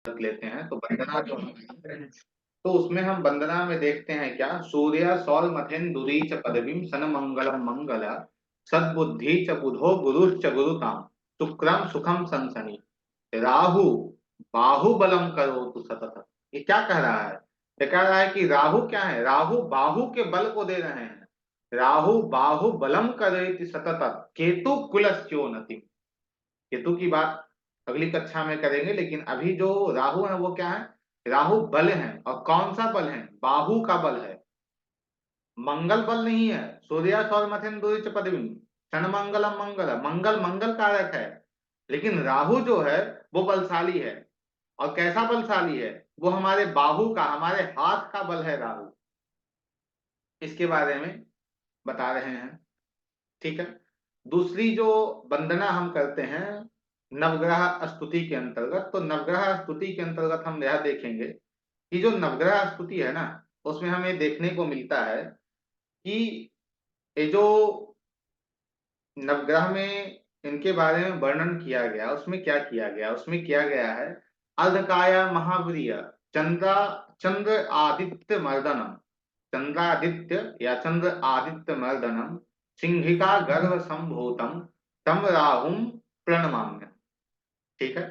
लेते हैं तो वंदना जो हम करते हैं, तो उसमें हम वंदना में देखते हैं क्या, सूर्य सौर मथेन्दुरी च पदवीं सन मंगलम मंगल सद्बुद्धि च बुधो गुरुश्च गुरुताम शुक्रम सुखम संसनि राहु बाहुबलम करोतु सतत। ये क्या कह रहा है? ये कह रहा है कि राहु क्या है, राहु बाहु के बल को दे रहे हैं। राहु बाहु बलम करेति सतत केतु कुलस्योन्नति। केतु की बात अगली कक्षा में करेंगे, लेकिन अभी जो राहु है वो क्या है, राहु बल है। और कौन सा बल है? बाहु का बल है, मंगल बल नहीं है। सूर्य सौर मथेन्दुरी च पदवीं षण मंगलम मंगल, मंगल मंगल कारक है, लेकिन राहु जो है वो बलशाली है। और कैसा बलशाली है? वो हमारे बाहु का, हमारे हाथ का बल है राहु। इसके बारे में बता रहे हैं, ठीक है। दूसरी जो वंदना हम करते हैं नवग्रह स्तुति के अंतर्गत, तो नवग्रह स्तुति के अंतर्गत हम यह देखेंगे कि जो नवग्रह स्तुति है ना, उसमें हमें देखने को मिलता है कि ये जो नवग्रह में इनके बारे में वर्णन किया गया, उसमें क्या किया गया? उसमें किया गया है अर्धकाय महावीर्य चंद्र चंद्र आदित्य मर्दनम, चंद्रादित्य या चंद्र आदित्य मर्दनम सिंहिका गर्भ संभूतम तम राहुम प्रणमाम्य। ठीक है।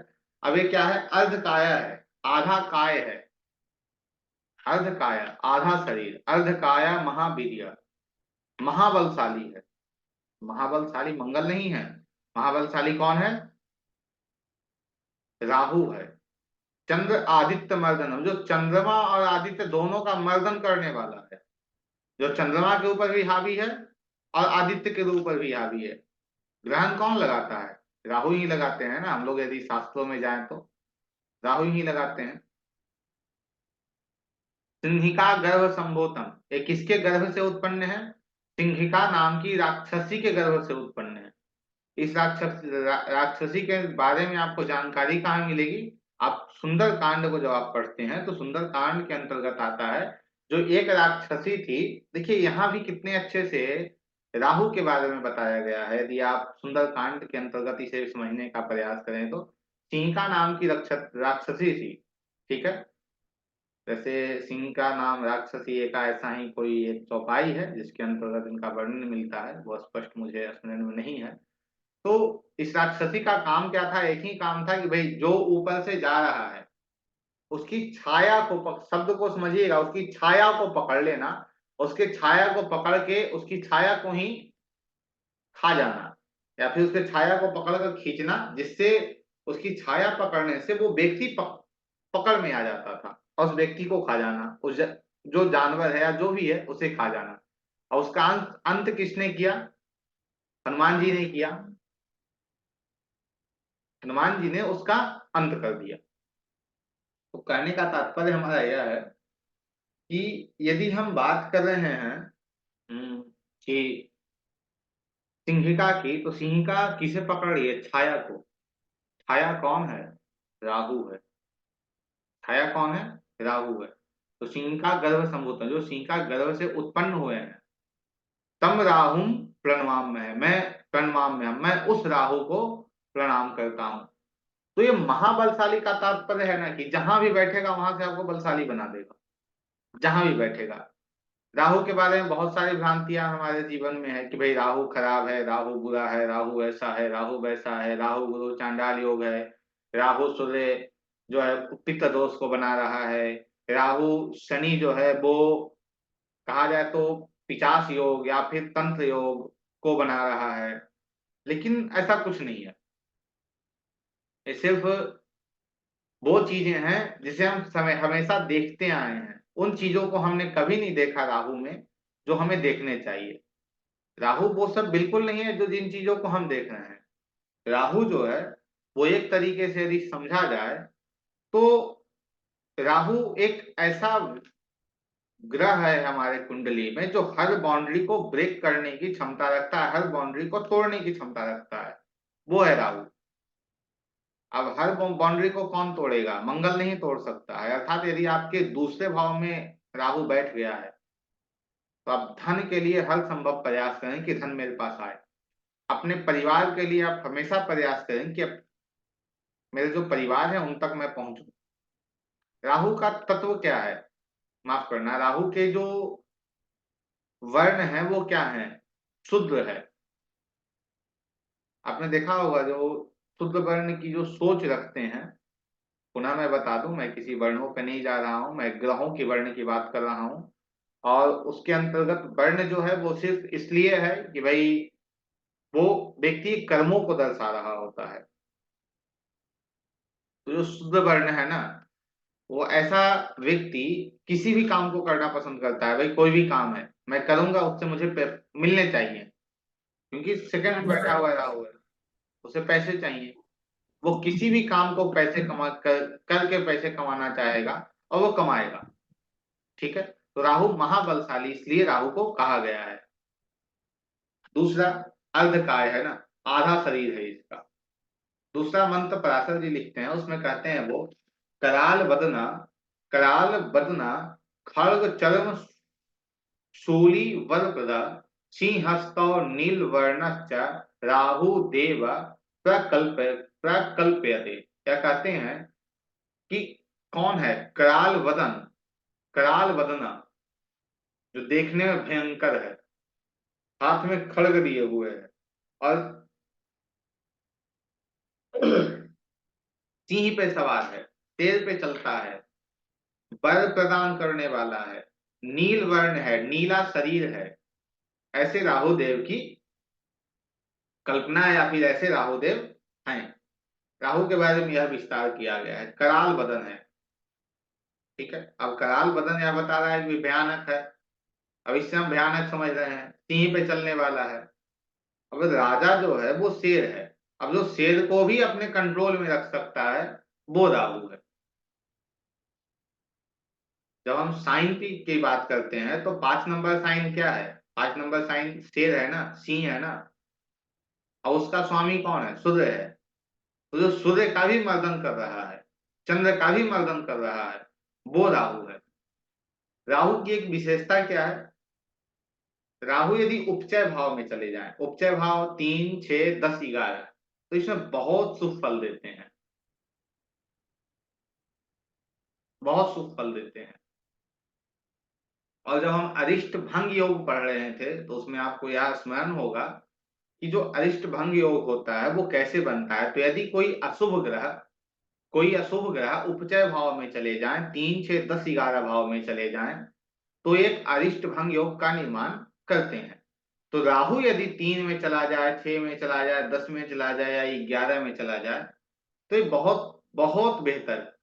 अब ये क्या है? अर्धकाया है, आधा काय है। अर्धकाया आधा शरीर, अर्धकाया महावीर्य, महाबलशाली है। महाबलशाली मंगल नहीं है, महाबलशाली कौन है? राहु है। चंद्र आदित्य मर्दनम, जो चंद्रमा और आदित्य दोनों का मर्दन करने वाला है, जो चंद्रमा के ऊपर भी हावी है और आदित्य के ऊपर भी हावी है। ग्रहण कौन लगाता है? राहु ही लगाते हैं ना। हम लोग यदि शास्त्रों में जाएं तो राहु ही लगाते हैं। सिंहिका गर्भ संभोतम, ये किसके गर्भ से उत्पन्न है? सिंहिका नाम की राक्षसी के गर्भ से उत्पन्न है। इस राक्षसी के बारे में आपको जानकारी कहाँ मिलेगी? आप सुंदर कांड को जब आप पढ़ते हैं तो सुंदर कांड के अंतर्गत आता है जो एक राक्षसी थी। देखिए यहाँ भी कितने अच्छे से राहु के बारे में बताया गया है। यदि आप सुंदर कांड के अंतर्गत इसे समझने का प्रयास करें तो सिंहिका नाम की राक्षसी थी, ठीक है। जैसे सिंह का नाम राक्षसी का ऐसा ही कोई एक चौपाई है जिसके अंतर्गत इनका वर्णन मिलता है, वो स्पष्ट मुझे स्मरण में नहीं है। तो इस राक्षसी का काम क्या था? एक ही काम था कि भाई जो ऊपर से जा रहा है उसकी छाया को शब्द को समझिएगा, उसकी छाया को पकड़ लेना, उसके छाया को पकड़ के उसकी छाया को ही खा जाना, या फिर उसके छाया को पकड़ कर खींचना, जिससे उसकी छाया पकड़ने से वो व्यक्ति पकड़ में आ जाता था और उस व्यक्ति को खा जाना, जो जानवर है या जो भी है उसे खा जाना। और उसका अंत किसने किया? हनुमान जी ने किया। हनुमान जी ने उसका अंत कर दिया। तो कहने का तात्पर्य हमारा यह है कि यदि हम बात कर रहे हैं कि सिंहिका की, तो सिंहिका किसे पकड़ रही है? छाया को। छाया कौन है? राहु है। छाया कौन है? राहु है। तो सिंहिका गर्भ संभूत, जो सिंहिका गर्भ से उत्पन्न हुए हैं, तम राहुम प्रणवाम में है, मैं प्रणवाम में, मैं उस राहु को प्रणाम करता हूं। तो ये महाबलशाली का तात्पर्य है ना कि जहां भी बैठेगा वहां से आपको बलशाली बना देगा, जहां भी बैठेगा। राहु के बारे में बहुत सारी भ्रांतियां हमारे जीवन में है कि भाई राहु खराब है, राहु बुरा है, राहु ऐसा है, राहु वैसा है, राहु गुरु चांडाल योग है, राहु सूर्य जो है पित्त दोष को बना रहा है, राहु शनि जो है वो कहा जाए तो पिशाच योग या फिर तंत्र योग को बना रहा है। लेकिन ऐसा कुछ नहीं है। ये सिर्फ वो चीजें हैं जिसे हम समय हमेशा देखते आए हैं, उन चीजों को हमने कभी नहीं देखा राहु में जो हमें देखने चाहिए। राहु वो सब बिल्कुल नहीं है जो जिन चीजों को हम देख रहे हैं। राहु जो है वो एक तरीके से यदि समझा जाए तो राहु एक ऐसा ग्रह है हमारे कुंडली में जो हर बाउंड्री को ब्रेक करने की क्षमता रखता है, हर बाउंड्री को तोड़ने की क्षमता रखता है, वो है राहु। अब हर बाउंड्री को कौन तोड़ेगा? मंगल नहीं तोड़ सकता है। अर्थात यदि आपके दूसरे भाव में राहु बैठ गया है तो आप धन के लिए हर संभव प्रयास करें कि धन मेरे पास आए। अपने परिवार के लिए आप हमेशा प्रयास करें कि मेरे जो परिवार है उन तक मैं पहुंचूं। राहु का तत्व क्या है, माफ करना, राहु के जो वर्ण है वो क्या है, शुद्र है। आपने देखा होगा जो शुद्ध वर्ण की जो सोच रखते हैं, पुनः मैं बता दूं, मैं किसी वर्णों पे नहीं जा रहा हूं, मैं ग्रहों की वर्ण की बात कर रहा हूं। और उसके अंतर्गत वर्ण जो है वो सिर्फ इसलिए है कि भाई वो व्यक्ति कर्मों को दर्शा रहा होता है। तो जो शुद्ध वर्ण है ना, वो ऐसा व्यक्ति किसी भी काम को करना पसंद करता है। भाई कोई भी काम है मैं करूंगा, उससे मुझे मिलने चाहिए, क्योंकि सेकंड में बैठा हुआ रहा हुआ है, उसे पैसे चाहिए। वो किसी भी काम को पैसे करके पैसे कमाना चाहेगा और वो कमाएगा। ठीक है, तो राहु महाबलशाली इसलिए राहु को कहा गया है। दूसरा, अर्धकाय है ना, आधा शरीर है इसका। दूसरा मंत्र पराशर जी लिखते हैं, उसमें कहते हैं वो, कराल बदना, कराल बदना, खड़ग चर्म शूली वरप्रदा, सिंहस्थो नीलवर्णश्च राहु देव प्रकल्प प्रकल्प्यते। क्या कहते हैं कि कौन है कराल वदन, कराल वदना, जो देखने में भयंकर है, हाथ में खड़ग दिए हुए है, और सिंह पे सवार है, शेर पे चलता है, वर प्रदान करने वाला है, नील वर्ण है, नीला शरीर है, ऐसे राहुदेव की कल्पना है, या फिर ऐसे राहुदेव हैं। राहु के बारे में यह विस्तार किया गया है, कराल बदन है। ठीक है, अब कराल बदन यह बता रहा है कि भयानक है। अब इससे हम भयानक समझ रहे हैं, सिंह पे चलने वाला है। अब राजा जो है वो शेर है। अब जो शेर को भी अपने कंट्रोल में रख सकता है वो राहु है। जब हम साइन की बात करते हैं तो 5 नंबर साइन क्या है, 5 नंबर साइन शेर है ना, सिंह है ना, और उसका स्वामी कौन है, सूर्य है। तो जो सूर्य का भी मर्दन कर रहा है, चंद्र का भी मर्दन कर रहा है, वो राहु है। राहु की एक विशेषता क्या है, राहु यदि उपचय भाव में चले जाएं, उपचय भाव 3, 6, 10, 11, तो इसमें बहुत शुभ फल देते हैं, बहुत शुभ फल देते हैं। और जब हम अरिष्ट भंग योग पढ़ रहे थे तो उसमें आपको यह स्मरण होगा कि जो अरिष्ट भंग योग होता है वो कैसे बनता है। तो यदि कोई अशुभ ग्रह उपचय भाव में चले जाएं, 3, 6, 10, 11 भाव में चले जाएं, तो एक अरिष्ट भंग योग का निर्माण करते हैं। तो राहु यदि 3 में चला जाए, 6 में चला जाए, 10 में चला जाए या 11 में चला जाए, तो ये बहुत बहुत बेहतर,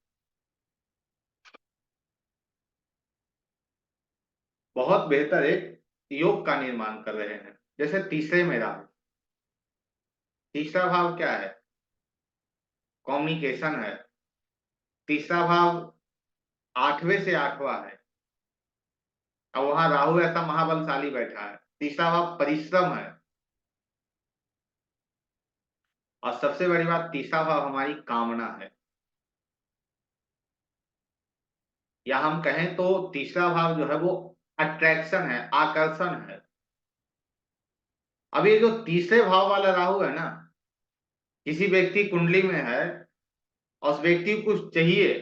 बहुत बेहतर एक योग का निर्माण कर रहे हैं। जैसे तीसरे में राहु, तीसरा भाव क्या है, कम्युनिकेशन है। तीसरा भाव 8वें से 8वां है। अब वहां राहु ऐसा महाबलशाली बैठा है। तीसरा भाव परिश्रम है। और सबसे बड़ी बात, तीसरा भाव हमारी कामना है, या हम कहें तो तीसरा भाव जो है वो अट्रैक्शन है, आकर्षण है। अब ये जो तीसरे भाव वाला राहु है ना, किसी व्यक्ति कुंडली में है और उस व्यक्ति को कुछ चाहिए,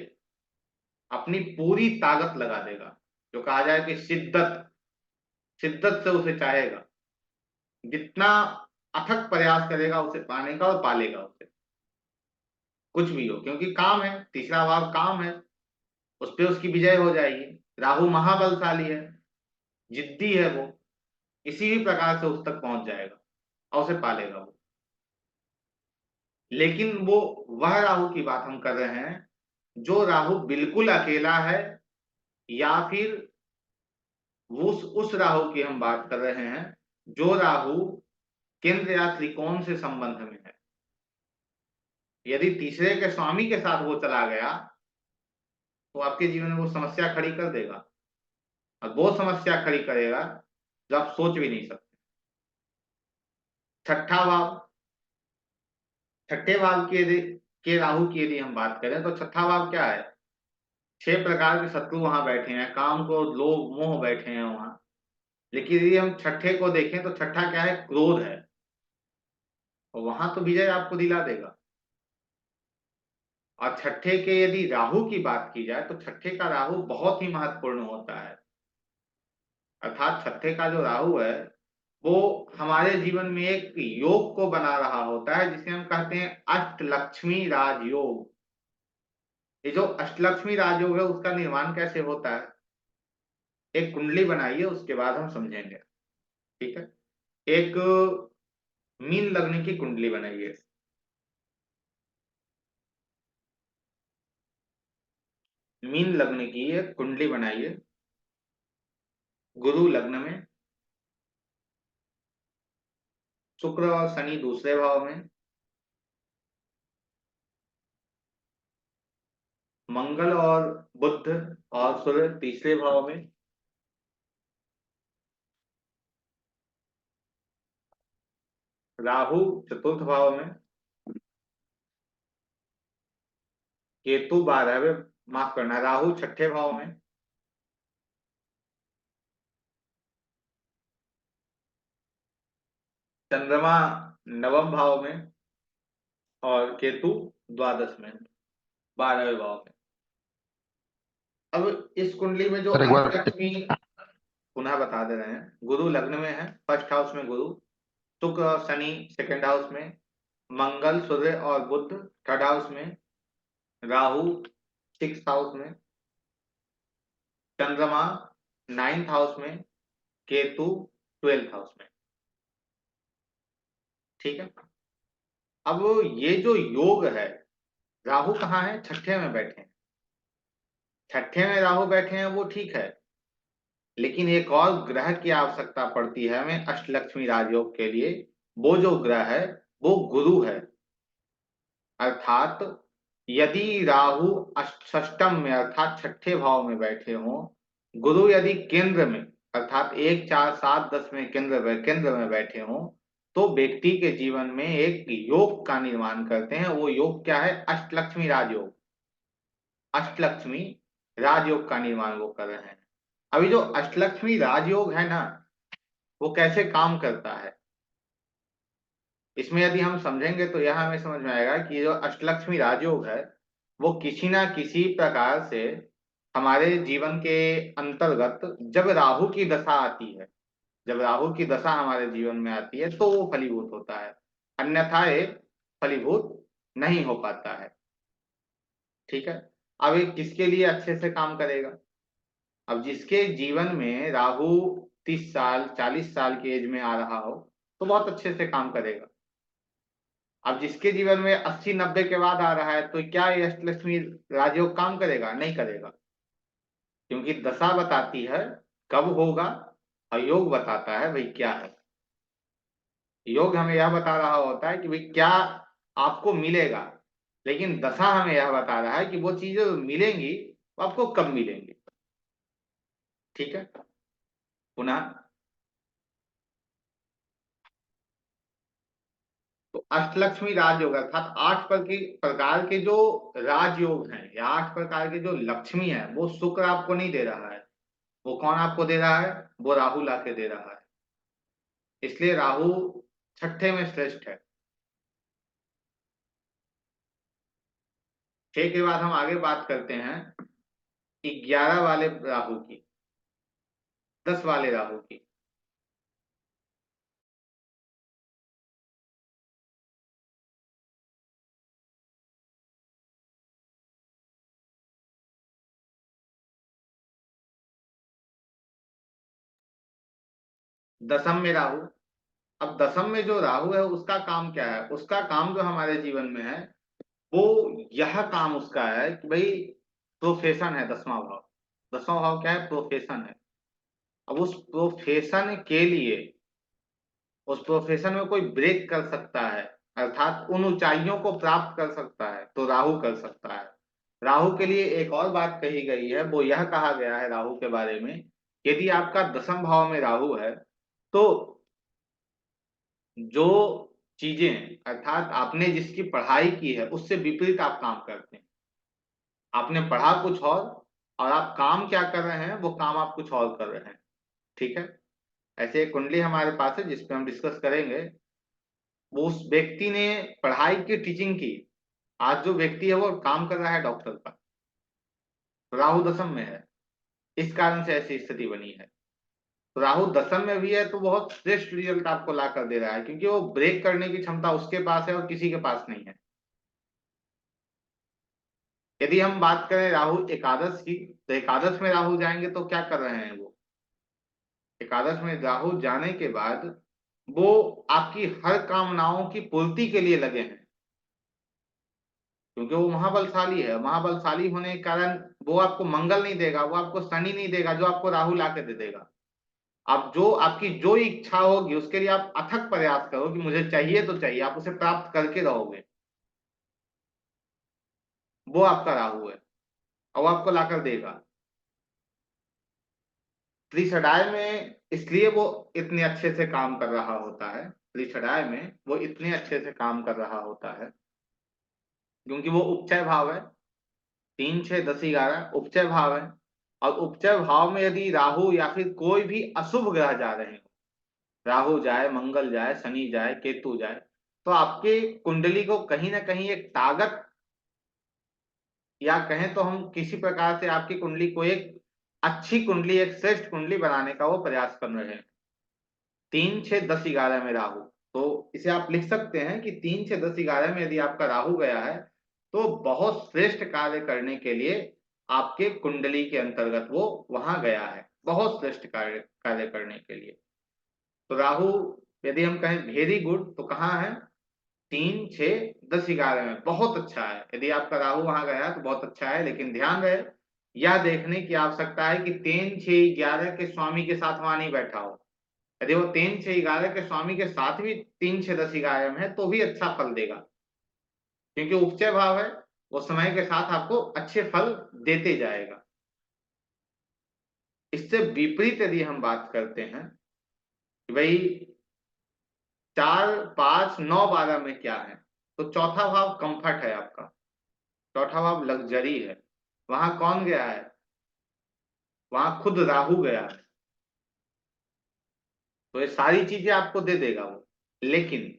अपनी पूरी ताकत लगा देगा, जो कहा जाए कि शिद्दत, शिद्दत से उसे चाहेगा, जितना अथक प्रयास करेगा उसे पाने का, और पालेगा उसे, कुछ भी हो, क्योंकि काम है, तीसरा भाव काम है, उस पर उसकी विजय हो जाएगी। राहु महाबलशाली है, जिद्दी है वो, किसी भी प्रकार से उस तक पहुंच जाएगा और उसे पालेगा वो। लेकिन वो वह राहु की बात हम कर रहे हैं जो राहु बिल्कुल अकेला है, या फिर उस राहु की हम बात कर रहे हैं जो राहु केंद्र या त्रिकोण से संबंध में है। यदि तीसरे के स्वामी के साथ वो चला गया तो आपके जीवन में वो समस्या खड़ी कर देगा, और वो समस्या खड़ी करेगा जो आप सोच भी नहीं सकते। छठा भाव, छठे भाव के राहु की यदि हम बात करें तो छठा भाव क्या है, 6 प्रकार के शत्रु वहां बैठे हैं, काम, क्रोध, लोभ, मोह बैठे हैं वहां। लेकिन यदि हम छठे को देखें तो छठा क्या है, क्रोध है, और वहां तो विजय आपको दिला देगा। और छठे के यदि राहु की बात की जाए तो छठे का राहु बहुत ही महत्वपूर्ण होता है। अर्थात छठे का जो राहु है वो हमारे जीवन में एक योग को बना रहा होता है, जिसे हम कहते हैं अष्टलक्ष्मी राजयोग। ये जो अष्टलक्ष्मी राजयोग है उसका निर्माण कैसे होता है, एक कुंडली बनाइए, उसके बाद हम समझेंगे। ठीक है, एक मीन लगने की कुंडली बनाइए। मीन लग्न की एक कुंडली बनाइए, गुरु लग्न में, शुक्र और शनि दूसरे भाव में, मंगल और बुध और सूर्य तीसरे भाव में, राहु चतुर्थ भाव में, केतु 12वें, माफ करना, राहु छठे भाव में, चंद्रमा नवम भाव में और केतु द्वादश में, 12वें भाव में। अब इस कुंडली में जो सर एक बार अष्टलक्ष्मी, पुनः बता दे रहे हैं, गुरु लग्न में है, फर्स्ट हाउस में गुरु, शुक्र और शनि सेकंड हाउस में, मंगल सूर्य और बुध थर्ड हाउस में, राहु सिक्स हाउस में, चंद्रमा नाइन्थ हाउस में, केतु ट्वेल्थ हाउस में। ठीक है, अब ये जो योग है, राहु कहाँ है, छठे में बैठे हैं। छठे में राहु बैठे हैं वो ठीक है, लेकिन एक और ग्रह की आवश्यकता पड़ती है हमें अष्टलक्ष्मी राजयोग के लिए। वो जो ग्रह है वो गुरु है। अर्थात यदि राहु षष्टम में अर्थात छठे भाव में बैठे हों, गुरु यदि केंद्र में अर्थात 1 4 7 10 में केंद्र में बैठे हों, तो व्यक्ति के जीवन में एक योग का निर्माण करते हैं। वो योग क्या है, अष्टलक्ष्मी राजयोग। अष्टलक्ष्मी राजयोग का निर्माण वो कर रहे हैं। अभी जो अष्टलक्ष्मी राजयोग है ना, वो कैसे काम करता है, इसमें यदि हम समझेंगे तो यह हमें समझ में आएगा कि जो अष्टलक्ष्मी राजयोग है वो किसी ना किसी प्रकार से हमारे जीवन के अंतर्गत, जब राहु की दशा आती है, जब राहु की दशा हमारे जीवन में आती है तो वो फलीभूत होता है, अन्यथा ये फलीभूत नहीं हो पाता है। ठीक है, अब ये किसके लिए अच्छे से काम करेगा, अब जिसके जीवन में राहु 30 साल 40 साल की एज में आ रहा हो तो बहुत अच्छे से काम करेगा। अब जिसके जीवन में 80 90 के बाद आ रहा है तो क्या ये अष्टलक्ष्मी राजयोग काम करेगा, नहीं करेगा, क्योंकि दशा बताती है कब होगा और योग बताता है भाई क्या है। योग हमें यह बता रहा होता है कि भाई क्या आपको मिलेगा, लेकिन दशा हमें यह बता रहा है कि वो चीजें मिलेंगी वो आपको कब मिलेंगी। ठीक है, पुनः, तो अष्टलक्ष्मी राजयोग अर्थात 8 प्रकार के जो राजयोग हैं या 8 प्रकार के जो लक्ष्मी है वो शुक्र आपको नहीं दे रहा है, वो कौन आपको दे रहा है, वो राहु ला के दे रहा है। इसलिए राहु छठे में श्रेष्ठ है। छह के बाद हम आगे बात करते हैं 11 वाले राहु की, 10 वाले राहु की। दसम में राहु, अब दसम में जो राहु है उसका काम क्या है, उसका काम जो हमारे जीवन में है वो यह काम उसका है कि भाई प्रोफेशन है, 10वां भाव। 10वां भाव क्या है, प्रोफेशन है। अब उस प्रोफेशन के लिए, उस प्रोफेशन में कोई ब्रेक कर सकता है अर्थात उन ऊंचाइयों को प्राप्त कर सकता है तो राहु कर सकता है। राहु के लिए एक और बात कही गई है, वो यह कहा गया है राहु के बारे में, यदि आपका 10म भाव में राहु है तो जो चीजें अर्थात आपने जिसकी पढ़ाई की है उससे विपरीत आप काम करते हैं। आपने पढ़ा कुछ और आप काम क्या कर रहे हैं, वो काम आप कुछ और कर रहे हैं। ठीक है, ऐसे एक कुंडली हमारे पास है जिसपे हम डिस्कस करेंगे। वो उस व्यक्ति ने पढ़ाई की, टीचिंग की, आज जो व्यक्ति है वो काम कर रहा है डॉक्टर का, राहु दशम में है, इस कारण से ऐसी स्थिति बनी है। तो राहु दशम में भी है तो बहुत श्रेष्ठ रिजल्ट आपको ला कर दे रहा है, क्योंकि वो ब्रेक करने की क्षमता उसके पास है और किसी के पास नहीं है। यदि हम बात करें राहु एकादश की, तो एकादश में राहु जाएंगे तो क्या कर रहे हैं वो, एकादश में राहु जाने के बाद वो आपकी हर कामनाओं की पूर्ति के लिए लगे हैं, क्योंकि वो महाबलशाली है। महाबलशाली होने के कारण वो आपको मंगल नहीं देगा, वो आपको शनि नहीं देगा, जो आपको राहु ला के दे देगा। आप जो आपकी जो इच्छा होगी उसके लिए आप अथक प्रयास करो कि मुझे चाहिए तो चाहिए, आप उसे प्राप्त करके रहोगे। वो आपका राहु है और वो आपको लाकर देगा। त्रिशदाय में इसलिए वो इतने अच्छे से काम कर रहा होता है, त्रिशदाय में वो इतने अच्छे से काम कर रहा होता है क्योंकि वो उपचय भाव है। 3 6 10 11 उपचय भाव है, और उपचय भाव में यदि राहु या फिर कोई भी अशुभ ग्रह जा रहे हो, राहु जाए, मंगल जाए, शनि जाए, केतु जाए, तो आपके कुंडली को कहीं ना कहीं एक ताकत, या कहें तो हम किसी प्रकार से आपकी कुंडली को एक अच्छी कुंडली, एक श्रेष्ठ कुंडली बनाने का वो प्रयास कर रहे हैं। 3 6 10 11 में राहु, तो इसे आप लिख सकते हैं कि 3 6 10 11 में यदि आपका राहु गया है तो बहुत श्रेष्ठ कार्य करने के लिए आपके कुंडली के अंतर्गत वो वहां गया है, बहुत श्रेष्ठ कार्य कार्य करने के लिए। तो राहु यदि हम कहें वेरी गुड, तो कहाँ है, 3 6 10 11 में बहुत अच्छा है। यदि आपका राहु वहां गया तो बहुत अच्छा है, लेकिन ध्यान रहे, यह देखने की आवश्यकता है कि 3 6 11 के स्वामी के साथ वहां नहीं बैठा हो। यदि वो 3 6 11 के स्वामी के साथ भी 3 6 10 11 में है तो भी अच्छा फल देगा, क्योंकि उपचय भाव है, वो समय के साथ आपको अच्छे फल देते जाएगा। इससे विपरीत यदि हम बात करते हैं कि भाई 4 5 9 12 में क्या है, तो चौथा भाव कंफर्ट है आपका, चौथा भाव लग्जरी है। वहां कौन गया है, वहां खुद राहु गया है। तो ये सारी चीजें आपको दे देगा वो, लेकिन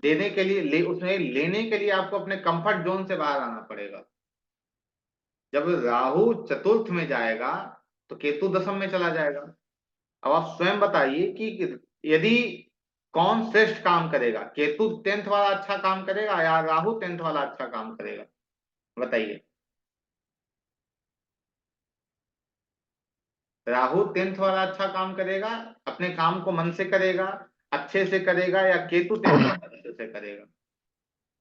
देने के लिए उसमें लेने के लिए आपको अपने कंफर्ट जोन से बाहर आना पड़ेगा। जब राहु चतुर्थ में जाएगा तो केतु दशम में चला जाएगा। अब आप स्वयं बताइए कि यदि कौन श्रेष्ठ काम करेगा, केतु 10th वाला अच्छा काम करेगा या राहु 10th वाला अच्छा काम करेगा, बताइए। राहु 10th वाला अच्छा काम करेगा, अपने काम को मन से करेगा, अच्छे से करेगा, या केतु 10th वाला अच्छे से करेगा?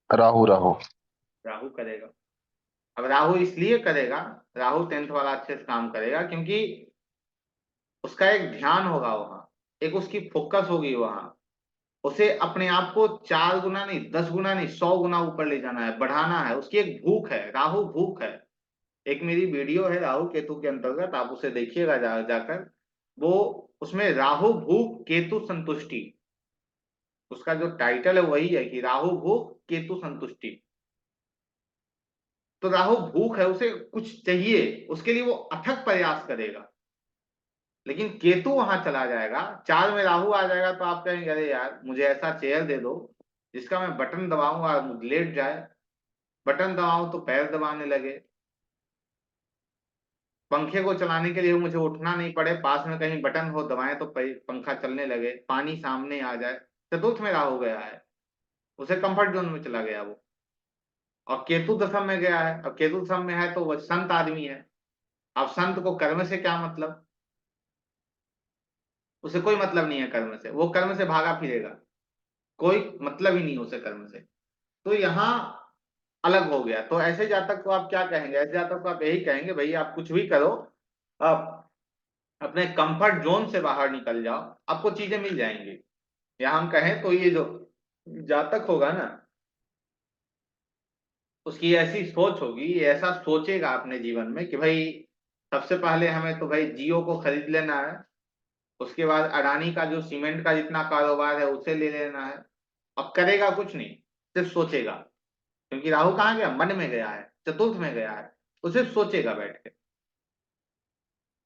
राहु राहु। राहु करेगा। अब राहु इसलिए करेगा, राहु 10th वाला अच्छे से काम करेगा क्योंकि उसका एक ध्यान होगा वहां, एक उसकी फोकस होगी वहां। उसे अपने आप को 4 गुना नहीं, 10 गुना नहीं, 100 गुना ऊपर ले जाना है, बढ़ाना है। उसकी एक भूख है, राहु भूख है। एक मेरी वीडियो है राहु केतु के अंतर्गत, आप उसे देखिएगा जाकर। वो उसमें राहु भूख केतु संतुष्टि, उसका जो टाइटल है वही है कि राहु भूख केतु संतुष्टि। तो राहु भूख है, उसे कुछ चाहिए, उसके लिए वो अथक प्रयास करेगा। लेकिन केतु वहां चला जाएगा, 4 में राहु आ जाएगा, तो आप कहेंगे अरे यार मुझे ऐसा चेयर दे दो जिसका मैं बटन दबाऊं और लेट जाए, बटन दबाऊं तो पैर दबाने लगे, पंखे को चलाने के लिए मुझे उठना नहीं पड़े, पास में कहीं बटन हो दबाएं तो पंखा चलने लगे, पानी सामने आ जाए। चतुर्थ में राहु गया है, उसे कंफर्ट जोन में चला गया वो। और केतु दशम में गया है, अब केतु दशम में है तो वह संत आदमी है। अब संत को कर्म से क्या मतलब, उसे कोई मतलब नहीं है कर्म से, वो कर्म से भागा फिरेगा, कोई मतलब ही नहीं उसे कर्म से। तो यहाँ अलग हो गया। तो ऐसे जातक को आप क्या कहेंगे, ऐसे जातक को आप यही कहेंगे भाई आप कुछ भी करो, आप अपने कंफर्ट जोन से बाहर निकल जाओ, आपको चीजें मिल जाएंगी। या हम कहें तो ये जो जातक होगा ना, उसकी ऐसी सोच होगी, ये ऐसा सोचेगा अपने जीवन में कि भाई सबसे पहले हमें तो भाई जियो को खरीद लेना है, उसके बाद अडानी का जो सीमेंट का जितना कारोबार है उसे ले लेना है। अब करेगा कुछ नहीं, सिर्फ सोचेगा, क्योंकि राहु कहाँ गया, मन में गया है, चतुर्थ में गया है। वो सिर्फ सोचेगा बैठ के।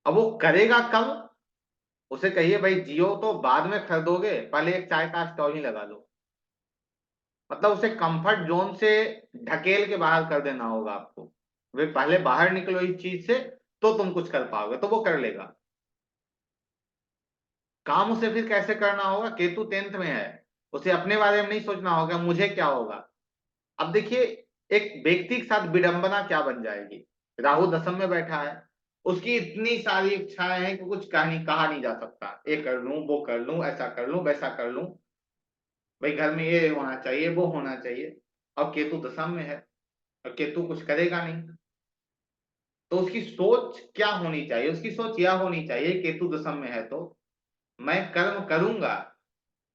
अब वो करेगा कब, उसे कहिए भाई जियो तो बाद में खरीदोगे, पहले एक चाय का स्टॉल ही लगा दो। मतलब उसे कंफर्ट जोन से ढकेल के बाहर कर देना होगा आपको। वे पहले बाहर निकलो इस चीज से, तो तुम कुछ कर पाओगे, तो वो कर लेगा। काम उसे फिर कैसे करना होगा? केतु 10th में है, उसे अपने बारे में नहीं सोचना होगा मुझे क्या होगा। अब देखिए, एक व्यक्ति के साथ विडंबना क्या बन जाएगी। राहु दशम में बैठा है, उसकी इतनी सारी इच्छाएं हैं कि कुछ कहा नहीं जा सकता। ये कर लूं, वो कर लूं, ऐसा कर लूं, वैसा कर लूं, भाई घर में ये होना चाहिए, वो होना चाहिए। अब केतु दशम में है, और केतु कुछ करेगा नहीं। तो उसकी सोच क्या होनी चाहिए? उसकी सोच यह होनी चाहिए, केतु दशम में है तो मैं कर्म करूंगा,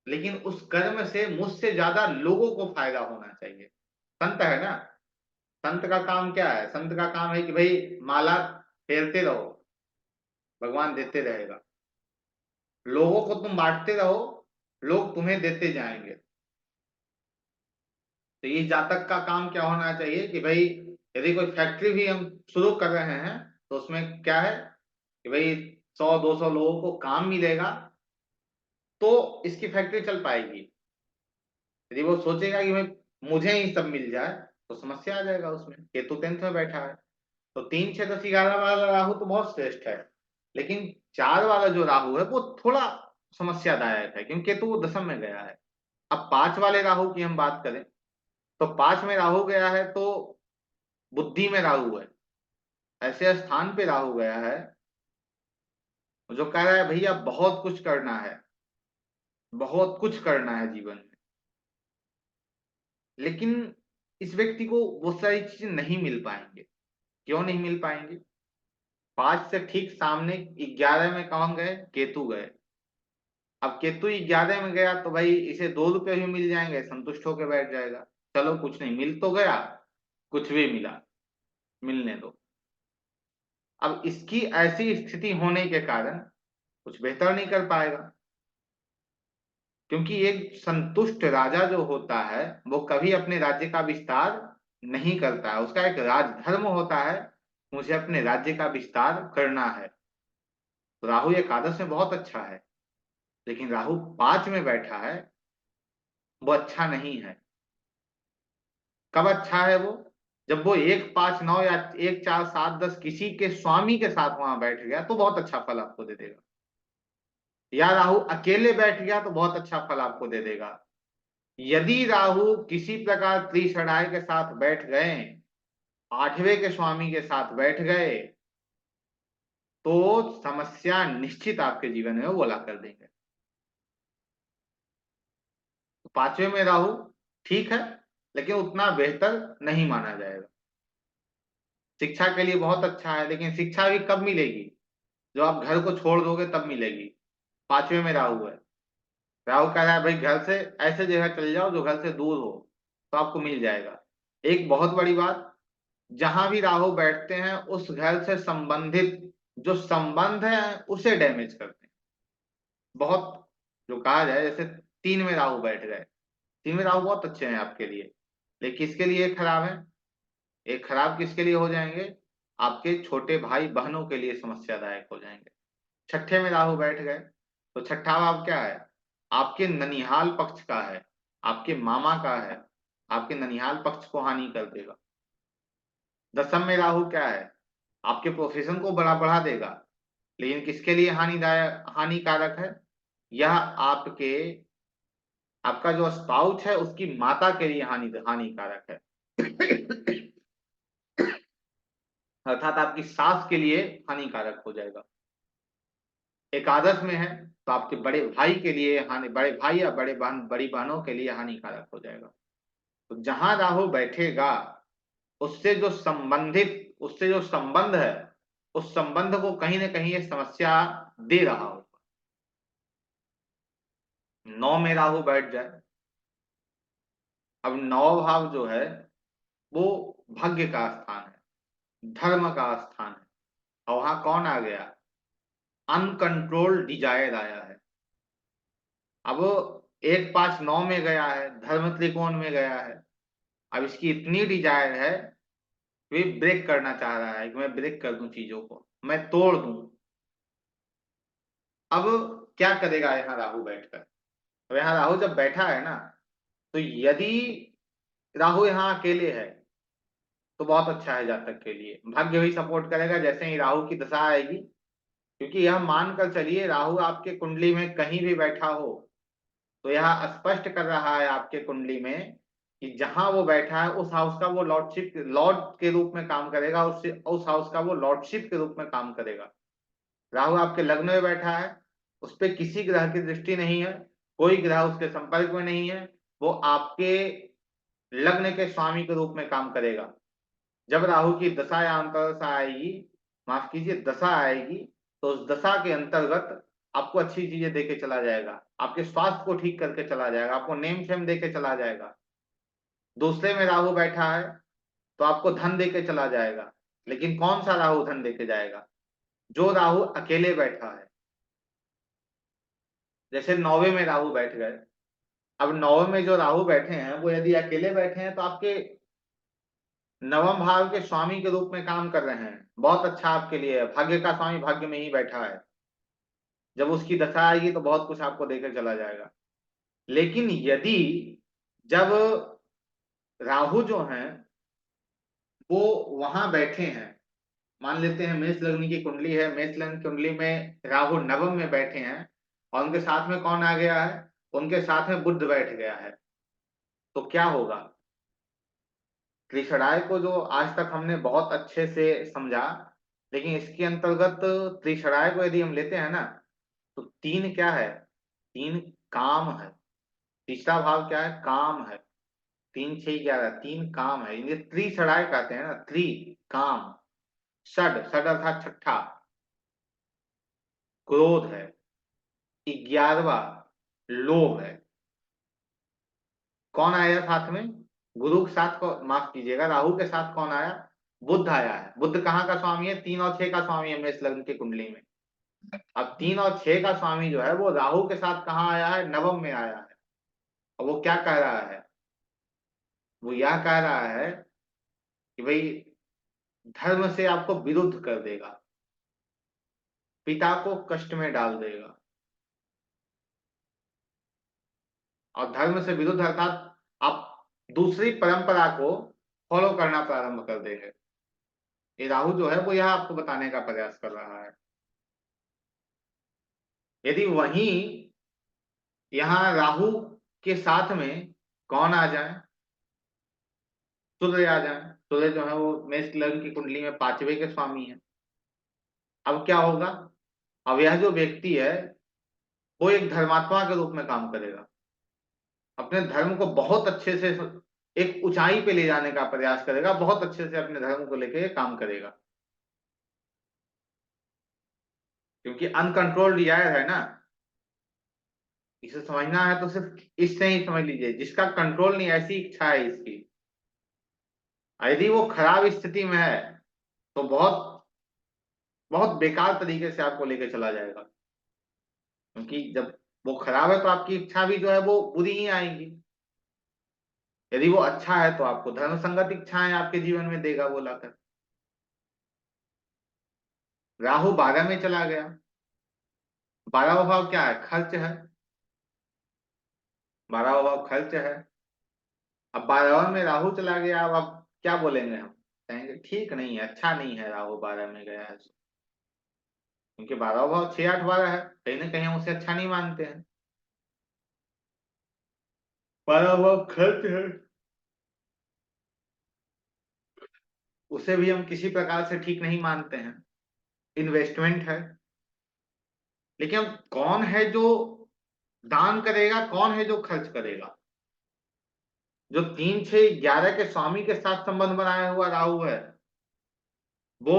लेकिन उस कर्म से मुझसे ज्यादा लोगों को फायदा होना चाहिए। संत है ना, संत का काम क्या है? संत का काम है कि भाई माला फेरते रहो, भगवान देते रहेगा। लोगों को तुम बांटते रहो, लोग तुम्हें देते जाएंगे। तो ये जातक का काम क्या होना चाहिए कि भाई यदि कोई फैक्ट्री भी हम शुरू कर रहे हैं, तो उसमें क्या है कि भाई 100-200 लोगों को काम मिलेगा, तो इसकी फैक्ट्री चल पाएगी। यदि वो सोचेगा कि भाई मुझे ही सब मिल जाए, तो समस्या आ जाएगा उसमें। केतु 10th में बैठा है, तो 3, 6, 10, 11 वाला राहु तो बहुत श्रेष्ठ है, लेकिन 4 वाला जो राहु है वो थोड़ा समस्यादायक है, क्योंकि केतु वो दशम में गया है। अब 5 वाले राहु की हम बात करें, तो 5 में राहु गया है तो बुद्धि में राहु है, ऐसे स्थान पे राहु गया है जो कह रहा है भैया बहुत कुछ करना है, बहुत कुछ करना है जीवन में। लेकिन इस व्यक्ति को वो सारी चीजें नहीं मिल पाएंगे। क्यों नहीं मिल पाएंगे? 5 से ठीक सामने 11 में कौन गए? केतु गए। अब केतु 11 में गया तो भाई इसे 2 रुपए भी मिल जाएंगे, संतुष्ट होकर बैठ जाएगा। चलो कुछ नहीं, मिल तो गया, कुछ भी मिला, मिलने दो। अब इसकी ऐसी स्थिति होने के कारण कुछ बेहतर नहीं कर पाएगा, क्योंकि एक संतुष्ट राजा जो होता है वो कभी अपने राज्य का विस्तार नहीं करता है। उसका एक राजधर्म होता है, मुझे अपने राज्य का विस्तार करना है। तो राहु एकादश में बहुत अच्छा है, लेकिन राहु 5 में बैठा है, वो अच्छा नहीं है। कब अच्छा है वो? जब वो 1, 5, 9 या 1, 4, 7, 10 किसी के स्वामी के साथ वहां बैठ गया, तो बहुत अच्छा फल आपको दे देगा। या राहु अकेले बैठ गया तो बहुत अच्छा फल आपको दे देगा। यदि राहु किसी प्रकार त्रिषणाय के साथ बैठ गए, 8वें के स्वामी के साथ बैठ गए, तो समस्या निश्चित आपके जीवन में वो ला कर देंगे। तो 5वें में राहु ठीक है, लेकिन उतना बेहतर नहीं माना जाएगा। शिक्षा के लिए बहुत अच्छा है, लेकिन शिक्षा भी कब मिलेगी? जो आप घर को छोड़ दोगे तब मिलेगी। 5वें में राहु है, राहु कह रहा है भाई घर से ऐसे जगह चले जाओ जो घर से दूर हो, तो आपको मिल जाएगा। एक बहुत बड़ी बात, जहां भी राहु बैठते हैं उस घर से संबंधित जो संबंध है उसे डैमेज करते हैं बहुत। जो कहा जाए, जैसे 3 में राहु बैठ गए, 3 में राहु बहुत अच्छे हैं आपके लिए, लेकिन किसके लिए खराब है? एक खराब किसके लिए हो जाएंगे? आपके छोटे भाई बहनों के लिए समस्यादायक हो जाएंगे। 6ठे में राहु बैठ गए, तो छठा भाव क्या है? आपके ननिहाल पक्ष का है, आपके मामा का है, आपके ननिहाल पक्ष को हानि कर देगा। 10th में राहु क्या है? आपके प्रोफेशन को बड़ा बढ़ा देगा, लेकिन किसके लिए हानिदायक हानिकारक है? यह आपके आपका जो स्पाउस है उसकी माता के लिए हानिकारक है। अर्थात आपकी सास के लिए हानिकारक हो जाएगा। एकादश में है तो आपके बड़े भाई के लिए हानि, बड़े भाई या बड़े बहन, बड़ी बहनों के लिए हानिकारक हो जाएगा। तो जहां राहु बैठेगा, उससे जो संबंधित, उससे जो संबंध है, उस संबंध को कहीं ना कहीं ये समस्या दे रहा होगा। 9 में राहु बैठ जाए, अब 9 भाव जो है वो भाग्य का स्थान है, धर्म का स्थान है, और वहां कौन आ गया? अनकंट्रोल्ड डिजायर आया है। अब 1, 5, 9 में गया है, धर्म त्रिकोण में गया है। अब इसकी इतनी डिजायर है, वे ब्रेक करना चाह रहा है कि मैं ब्रेक कर दूं चीजों को, मैं तोड़ दूं। अब क्या करेगा यहाँ राहु बैठकर? अब यहाँ राहु जब बैठा है ना, तो यदि राहु यहाँ अकेले है तो बहुत अच्छा है जातक के लिए, भाग्य भी सपोर्ट करेगा जैसे ही राहु की दशा आएगी। क्योंकि यह मानकर चलिए राहु आपके कुंडली में कहीं भी बैठा हो तो यह स्पष्ट कर रहा है आपके कुंडली में कि जहां वो बैठा है उस हाउस का वो लॉर्डशिप, लॉर्ड के रूप में काम करेगा, उससे उस हाउस का वो लॉर्डशिप के रूप में काम करेगा। राहु आपके लग्न में बैठा है, उस पर किसी ग्रह की दृष्टि नहीं है, कोई ग्रह उसके संपर्क में नहीं है, वो आपके लग्न के स्वामी के रूप में काम करेगा। जब राहु की दशा या अंतर्दशा आएगी, माफ कीजिए दशा आएगी, तो उस दशा के अंतर्गत आपको अच्छी चीजें देके चला जाएगा, आपके स्वास्थ्य को ठीक करके चला जाएगा, आपको नेम फेम देके चला जाएगा। दूसरे में राहु बैठा है तो आपको धन देके चला जाएगा। लेकिन कौन सा राहु धन देके जाएगा? जो राहु अकेले बैठा है। जैसे नौवे में राहु बैठ गए, अब नौवे में जो राहु बैठे हैं वो यदि अकेले बैठे हैं तो आपके नवम भाव के स्वामी के रूप में काम कर रहे हैं, बहुत अच्छा आपके लिए है। भाग्य का स्वामी भाग्य में ही बैठा है, जब उसकी दशा आएगी तो बहुत कुछ आपको देकर चला जाएगा। लेकिन यदि जब राहु जो हैं वो वहां बैठे हैं, मान लेते हैं मेष लग्न की कुंडली है, मेष लग्न कुंडली में राहु नवम में बैठे हैं और उनके साथ में कौन आ गया है? उनके साथ में बुध बैठ गया है, तो क्या होगा? त्रिषणाय को जो आज तक हमने बहुत अच्छे से समझा, लेकिन इसके अंतर्गत त्रिषणाय को यदि हम लेते हैं ना, तो तीन क्या है? तीन काम है। तीसरा भाव क्या है? काम है। तीन छह ग्यारह, तीन काम है, इन्हें त्रिषणाय कहते हैं ना, त्रि काम। षड, षड अर्थात छठा, क्रोध है। 11वां लोभ है। कौन आया साथ में? गुरु के साथ, को माफ कीजिएगा, राहु के साथ कौन आया? बुध आया है। बुध कहाँ का स्वामी है? 3 और 6 का स्वामी है मेष लग्न की कुंडली में। अब 3 और 6 का स्वामी जो है वो राहु के साथ कहाँ आया है? नवम में आया है। और वो क्या कह रहा है? वो यह कह रहा है कि भाई धर्म से आपको विरुद्ध कर देगा, पिता को कष्ट में डाल देगा। और धर्म से विरुद्ध अर्थात आप दूसरी परंपरा को फॉलो करना प्रारंभ कर देंगे। ये राहु जो है वो यह आपको बताने का प्रयास कर रहा है। यदि वहीं यहाँ राहु के साथ में कौन आ जाए? सूर्य आ जाए। सूर्य जो है वो मेष लग्न की कुंडली में 5वें के स्वामी है। अब क्या होगा? अब यह जो व्यक्ति है वो एक धर्मात्मा के रूप में काम करेगा, अपने धर्म को बहुत अच्छे से एक ऊंचाई पे ले जाने का प्रयास करेगा, बहुत अच्छे से अपने धर्म को लेके काम करेगा। क्योंकि अनकंट्रोल्ड डिजायर है ना, इसे समझना है तो सिर्फ इससे ही समझ लीजिए, जिसका कंट्रोल नहीं, ऐसी इच्छा है इसकी। यदि वो खराब स्थिति में है तो बहुत बहुत बेकार तरीके से आपको लेके चला जाएगा। क्योंकि जब वो खराब है तो आपकी इच्छा भी जो है वो बुरी ही आएंगी। यदि वो अच्छा है तो आपको धर्म संगत इच्छाएं आपके जीवन में देगा वो लाकर। राहु 12 में चला गया। 12वां भाव क्या है? खर्च है। 12वां भाव खर्च है। अब 12वें में राहु चला गया, अब क्या बोलेंगे हम? कहेंगे ठीक नहीं है, अच्छा नहीं है राहु 12 में गया है। क्योंकि 12वां भाव 6 8 12 है, कहीं ना कहीं हम उसे अच्छा नहीं मानते हैं। 12वां भाव खर्च है, उसे भी हम किसी प्रकार से ठीक नहीं मानते हैं। इन्वेस्टमेंट है। लेकिन अब कौन है जो दान करेगा, कौन है जो खर्च करेगा? जो 3 6 11 के स्वामी के साथ संबंध बनाया हुआ राहु है वो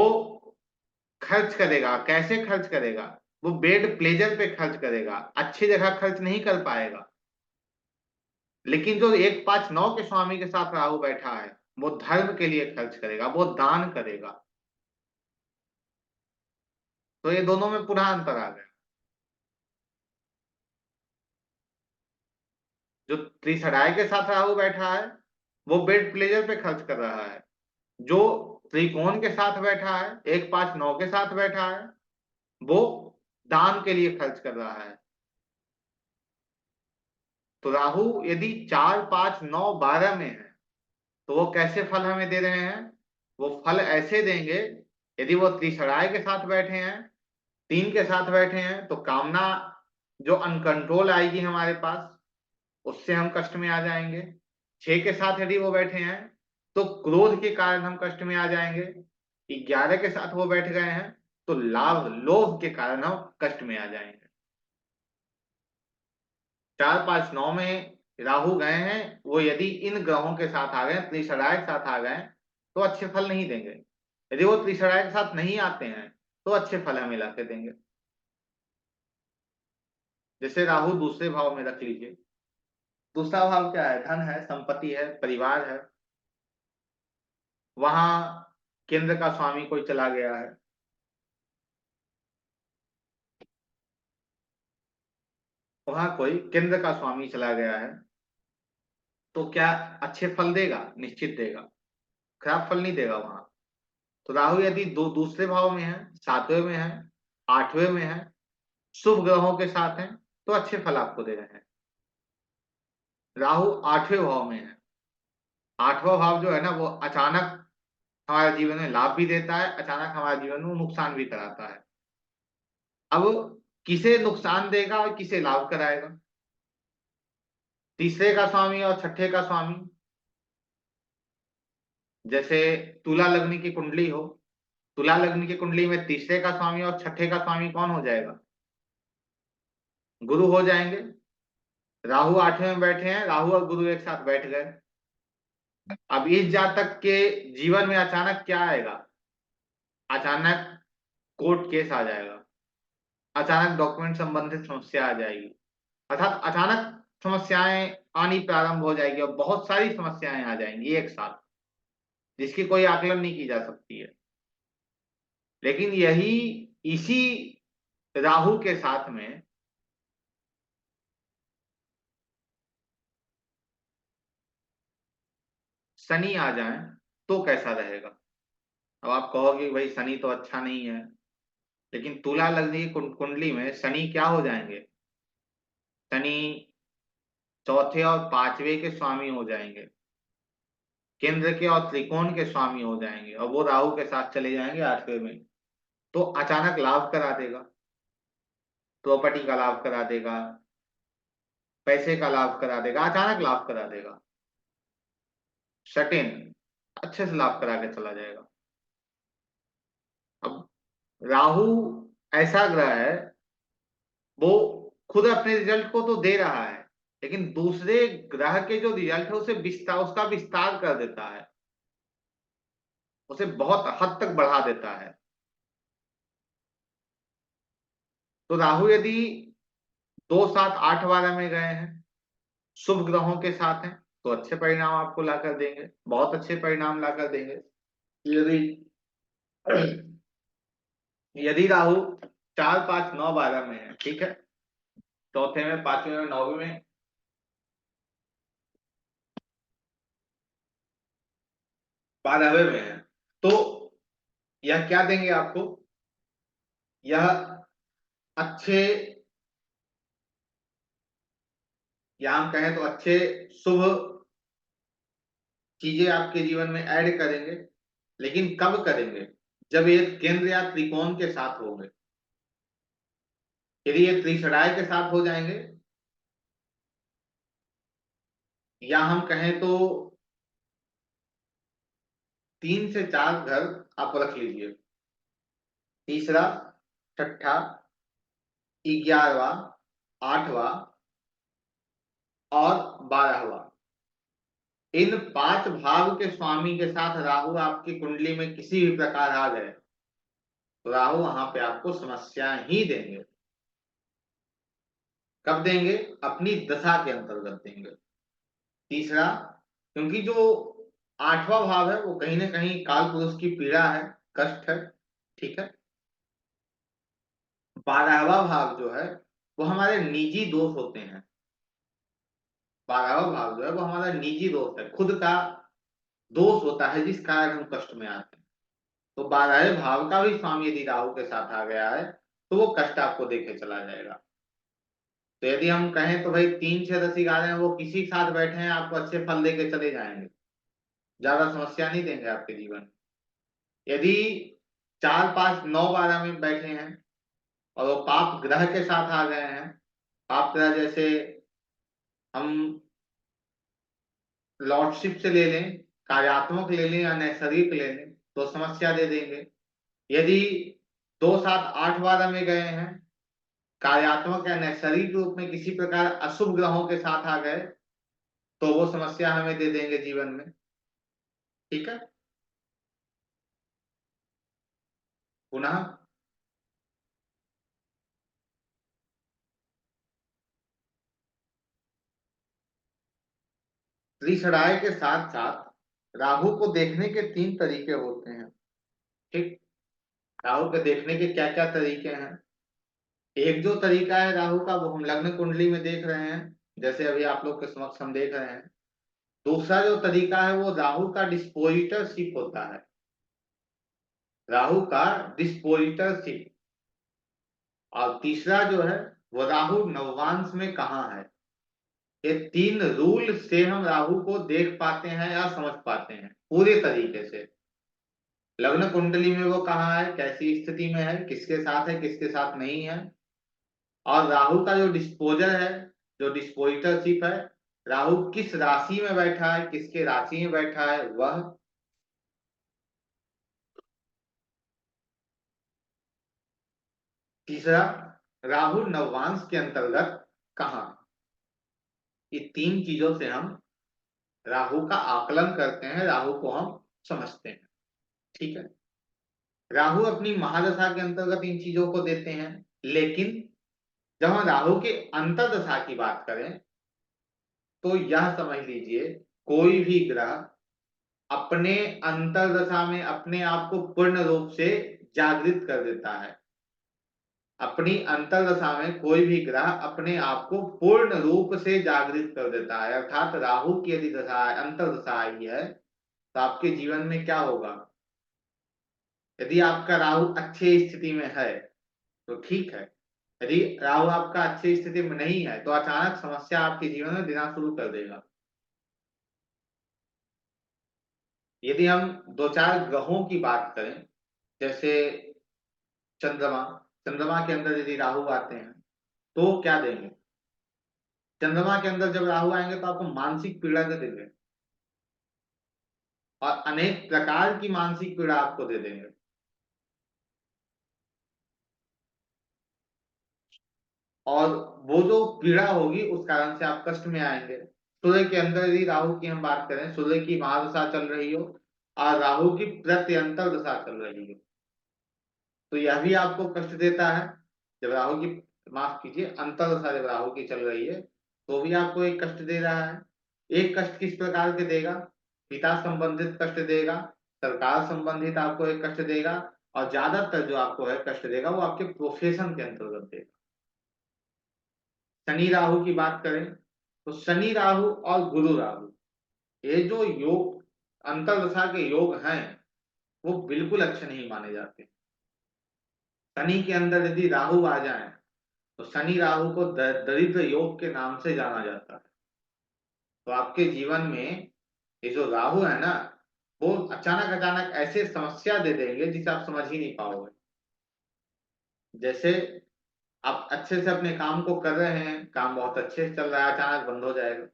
खर्च करेगा। कैसे खर्च करेगा? वो बेड प्लेजर पे खर्च करेगा, अच्छी जगह खर्च नहीं कर पाएगा। लेकिन जो 1 5 9 के स्वामी के साथ राहु बैठा है वो धर्म के लिए खर्च करेगा, वो दान करेगा। तो ये दोनों में पुनः अंतर आ गया। जो त्रिसराय के साथ राहु बैठा है वो बेड प्लेजर पे खर्च कर रहा है। जो त्रिकोण के साथ बैठा है, 1 5 9 के साथ बैठा है, वो दान के लिए खर्च कर रहा है। तो राहु यदि 4, 5, 9, 12 में है तो वो कैसे फल हमें दे रहे हैं? वो फल ऐसे देंगे, यदि वो त्रिसराय के साथ बैठे हैं, 3 के साथ बैठे हैं, तो कामना जो अनकंट्रोल आएगी हमारे पास, उससे हम कष्ट में आ जाएंगे। 6 के साथ यदि वो बैठे हैं तो क्रोध के कारण हम कष्ट में आ जाएंगे। 11 के साथ वो बैठ गए हैं तो लाभ लोभ के कारण हम कष्ट में आ जाएंगे। 4, 5, 9 में राहु गए हैं, वो यदि इन ग्रहों के साथ आ गए, त्रिसराय के साथ आ गए, तो अच्छे फल नहीं देंगे। यदि वो त्रिसराय के साथ नहीं आते हैं तो अच्छे फल हमें ला के देंगे। जैसे राहु दूसरे भाव में रख लीजिए। दूसरा भाव क्या है? धन है, संपत्ति है, परिवार है। वहां केंद्र का स्वामी कोई चला गया है, वहां कोई केंद्र का स्वामी चला गया है, तो क्या अच्छे फल देगा? निश्चित देगा, खराब फल नहीं देगा वहां। तो राहु यदि दूसरे भाव में है, 7वें में है, 8वें में है, शुभ ग्रहों के साथ हैं, तो अच्छे फल आपको दे रहे हैं। राहु 8वें भाव में है। 8वां भाव जो है ना, वो अचानक हमारे जीवन में लाभ भी देता है, अचानक हमारे जीवन में नुकसान भी कराता है। अब किसे नुकसान देगा और किसे लाभ कराएगा? तीसरे का स्वामी और छठे का स्वामी, जैसे तुला लग्न की कुंडली हो, तुला लग्न की कुंडली में तीसरे का स्वामी और छठे का स्वामी कौन हो जाएगा? गुरु हो जाएंगे। राहु 8वें में बैठे हैं, राहु और गुरु एक साथ बैठ गए। अब इस जातक के जीवन में अचानक क्या आएगा? अचानक कोर्ट केस आ जाएगा, अचानक डॉक्यूमेंट संबंधित समस्या आ जाएगी, अर्थात अचानक समस्याएं आनी प्रारंभ हो जाएगी और बहुत सारी समस्याएं आ जाएंगी एक साथ, जिसकी कोई आकलन नहीं की जा सकती है। लेकिन यही इसी राहु के साथ में शनि आ जाए तो कैसा रहेगा? अब आप कहोगे भाई शनि तो अच्छा नहीं है, लेकिन तुला लग्न की कुंडली में शनि क्या हो जाएंगे? शनि चौथे और 5वें के स्वामी हो जाएंगे, केंद्र के और त्रिकोण के स्वामी हो जाएंगे, और वो राहु के साथ चले जाएंगे 8वें में। तो अचानक लाभ करा देगा, प्रॉपर्टी का लाभ करा देगा, पैसे का लाभ करा देगा, अचानक लाभ करा देगा, सटेन अच्छे से लाभ करा के चला जाएगा। अब राहु ऐसा ग्रह है, वो खुद अपने रिजल्ट को तो दे रहा है, लेकिन दूसरे ग्रह के जो रिजल्ट है उसे विस्तार, उसका विस्तार कर देता है, उसे बहुत हद तक बढ़ा देता है। तो राहु यदि 2, 7, 8, 12 में गए हैं, शुभ ग्रहों के साथ हैं, तो अच्छे परिणाम आपको लाकर देंगे, बहुत अच्छे परिणाम लाकर देंगे। यदि यदि राहु 4, 5, 9, 12 में है, ठीक है, चौथे में, 5वें में, 9वें में, 12वें में है, तो यह क्या देंगे आपको? यह अच्छे, या हम कहें तो अच्छे शुभ चीजें आपके जीवन में ऐड करेंगे। लेकिन कब करेंगे? जब ये केंद्र या त्रिकोण के साथ होंगे। यदि ये त्रिसराय के साथ हो जाएंगे, या हम कहें तो 3 से 4 घर आप रख लीजिए, तीसरा, छठा, 11वां, 8वां और 12वां, इन 5 भाव के स्वामी के साथ राहु आपकी कुंडली में किसी भी प्रकार आ गए, तो राहु वहां पे आपको समस्या ही देंगे। कब देंगे? अपनी दशा के अंतर्गत देंगे। तीसरा, क्योंकि जो 8वां भाव है वो कहीं ना कहीं काल पुरुष की पीड़ा है, कष्ट है, ठीक है। 12वां भाव जो है वो हमारे निजी दोष होते हैं। 12वां भाव जो है वो हमारा निजी दोष है, खुद का दोष होता है जिस कारण हम कष्ट में आते हैं। तो 12वें भाव का भी स्वामी यदि राहु के साथ आ गया है तो वो कष्ट आपको देके चला जाएगा। तो यदि हम कहें तो भाई 3 6 10 11 हैं, वो किसी के साथ बैठे हैं आपको अच्छे फल दे के चले जाएंगे, ज्यादा समस्या नहीं देंगे आपके जीवन में। यदि 4 5 9 12 में बैठे हैं और वो पाप ग्रह के साथ आ गए हैं, पाप ग्रह जैसे हम लॉर्डशिप से ले लें, कार्यात्मक ले लें या नैसर्गिक ले लें, तो समस्या दे देंगे। यदि 2 7 8 12 में गए हैं, कार्यात्मक या नैसर्गिक रूप में किसी प्रकार अशुभ ग्रहों के साथ आ गए, तो वो समस्या हमें दे देंगे जीवन में। ठीक है। पुनः त्रिषणाय के साथ साथ राहु को देखने के 3 तरीके होते हैं। ठीक। राहु के देखने के क्या क्या तरीके हैं? एक जो तरीका है राहु का, वो हम लग्न कुंडली में देख रहे हैं, जैसे अभी आप लोग के समक्ष हम देख रहे हैं। दूसरा जो तरीका है वो राहु का डिस्पोजिटरशिप होता है, राहु का डिस्पोजिटरशिप। और तीसरा जो है वो राहु नववांश में कहाँ है। ये 3 रूल से हम राहु को देख पाते हैं या समझ पाते हैं पूरे तरीके से। लग्न कुंडली में वो कहाँ है, कैसी स्थिति में है, किसके साथ है, किसके साथ नहीं है। और राहु का जो डिस्पोजर है, जो डिस्पोजिटरशिप है, राहु किस राशि में बैठा है, किसके राशि में बैठा है वह। तीसरा, राहु नववांश के अंतर्गत कहाँ। ये 3 चीजों से हम राहु का आकलन करते हैं, राहु को हम समझते हैं। ठीक है। राहु अपनी महादशा के अंतर्गत इन चीजों को देते हैं, लेकिन जब हम राहु के अंतर्दशा की बात करें तो यह समझ लीजिए, कोई भी ग्रह अपने अंतर्दशा में अपने आप को पूर्ण रूप से जागृत कर देता है। अपनी अंतर्दशा में कोई भी ग्रह अपने आप को पूर्ण रूप से जागृत कर देता है। अर्थात राहु की यदि दशा अंतर्दशा आई है तो आपके जीवन में क्या होगा। यदि आपका राहु अच्छी स्थिति में है तो ठीक है, यदि राहु आपका अच्छी स्थिति में नहीं है तो अचानक समस्या आपके जीवन में देना शुरू कर देगा। यदि हम 2 4 ग्रहों की बात करें, जैसे चंद्रमा, चंद्रमा के अंदर यदि राहु आते हैं तो क्या देंगे। चंद्रमा के अंदर जब राहु आएंगे तो आपको मानसिक पीड़ा दे देंगे, और अनेक प्रकार की मानसिक पीड़ा आपको दे देंगे। और वो जो पीड़ा होगी उस कारण से आप कष्ट में आएंगे। सूर्य के अंदर यदि राहु की हम बात करें, सूर्य की महादशा चल रही हो और राहु की प्रत्यंतर दशा चल रही हो, तो यह भी आपको कष्ट देता है। जब राहु की, माफ कीजिए, अंतर्दशा जब राहु की चल रही है तो भी आपको एक कष्ट दे रहा है। एक कष्ट किस प्रकार के देगा, पिता संबंधित कष्ट देगा, सरकार संबंधित आपको एक कष्ट देगा, और ज्यादातर जो आपको है कष्ट देगा वो आपके प्रोफेशन के अंतर्गत देगा। शनि राहु की बात करें तो शनि राहु और गुरु राहु, ये जो योग, अंतर्दशा के योग हैं, वो बिल्कुल अच्छे नहीं माने जाते। शनि के अंदर यदि राहु आ जाए तो शनि राहु को दरिद्र योग के नाम से जाना जाता है। तो आपके जीवन में ये जो राहु है ना, वो अचानक अचानक ऐसे समस्या दे देंगे जिसे आप समझ ही नहीं पाओगे। जैसे आप अच्छे से अपने काम को कर रहे हैं, काम बहुत अच्छे से चल रहा है, अचानक बंद हो जाएगा।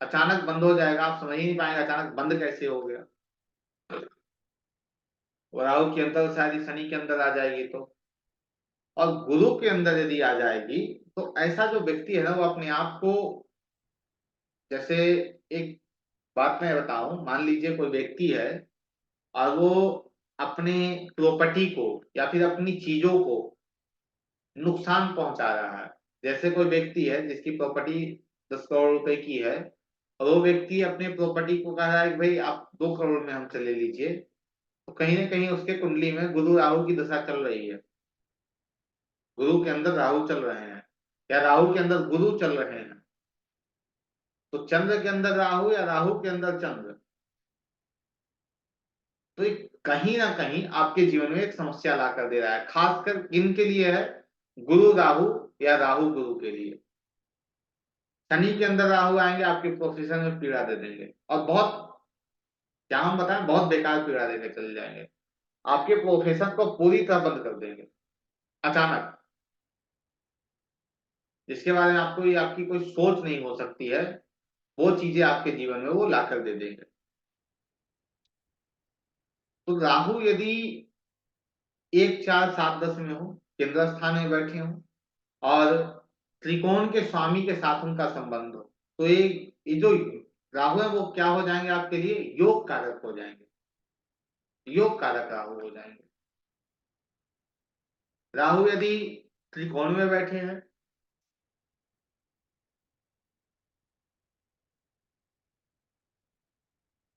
अचानक बंद हो जाएगा, आप समझ ही नहीं पाएंगे अचानक बंद कैसे हो गया। और राहु के अंदर शायद शनि के अंदर आ जाएगी तो, और गुरु के अंदर यदि आ जाएगी तो ऐसा जो व्यक्ति है ना, वो अपने आप को, जैसे एक बात मैं बताऊं, मान लीजिए कोई व्यक्ति है और वो अपने प्रॉपर्टी को या फिर अपनी चीजों को नुकसान पहुंचा रहा है। जैसे कोई व्यक्ति है जिसकी प्रॉपर्टी 10 करोड़ रुपए की है, और वो व्यक्ति अपने प्रॉपर्टी को कह रहा है कि भाई आप 2 करोड़ में हमसे ले लीजिए, तो कहीं ना कहीं उसके कुंडली में गुरु राहु की दशा चल रही है। गुरु के अंदर राहु चल रहे हैं या राहु के अंदर गुरु चल रहे हैं। तो चंद्र के अंदर राहु या राहु के अंदर चंद्र, तो ये कहीं ना कहीं आपके जीवन में एक समस्या ला कर दे रहा है। खासकर किन के लिए है, गुरु राहु या राहु गुरु के लिए। शनि के अंदर राहु आएंगे, आपके प्रोफेशन में पीड़ा दे देंगे, और बहुत, क्या हम बताएं, बहुत बेकार पीड़ा देकर चले जाएंगे। आपके प्रोफेशन को पूरी तरह बंद कर देंगे अचानक, जिसके बारे में आपको आपकी कोई सोच नहीं हो सकती है, वो चीजें आपके जीवन में वो लाकर दे देंगे। तो राहु यदि 1 4 7 10 में हो, केंद्र स्थान में बैठे हो, और त्रिकोण के स्वामी के साथ उनका संबंध हो, तो ये जो राहु है वो क्या हो जाएंगे आपके लिए, योग कारक हो जाएंगे, योग कारक राहु हो जाएंगे। राहु यदि त्रिकोण में बैठे हैं,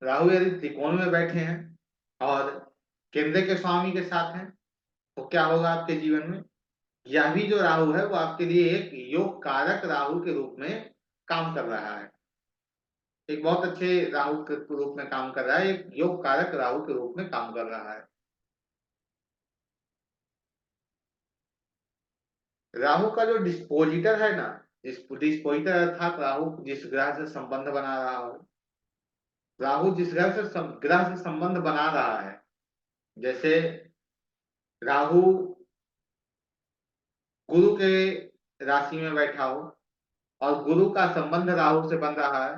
राहु यदि त्रिकोण में बैठे हैं और केंद्र के स्वामी के साथ हैं, तो क्या होगा आपके जीवन में, यह भी जो राहु है वो आपके लिए एक योग कारक राहु के रूप में काम कर रहा है, एक बहुत अच्छे राहु के रूप में काम कर रहा है, एक योग कारक राहु के रूप में काम कर रहा है। राहु का जो डिस्पोजिटर है ना, डिस्पोजिटर अर्थात राहु जिस ग्रह से संबंध बना रहा हो, राहु जिस ग्रह से संबंध बना रहा है, जैसे राहु गुरु के राशि में बैठा हो और गुरु का संबंध राहु से बन रहा है,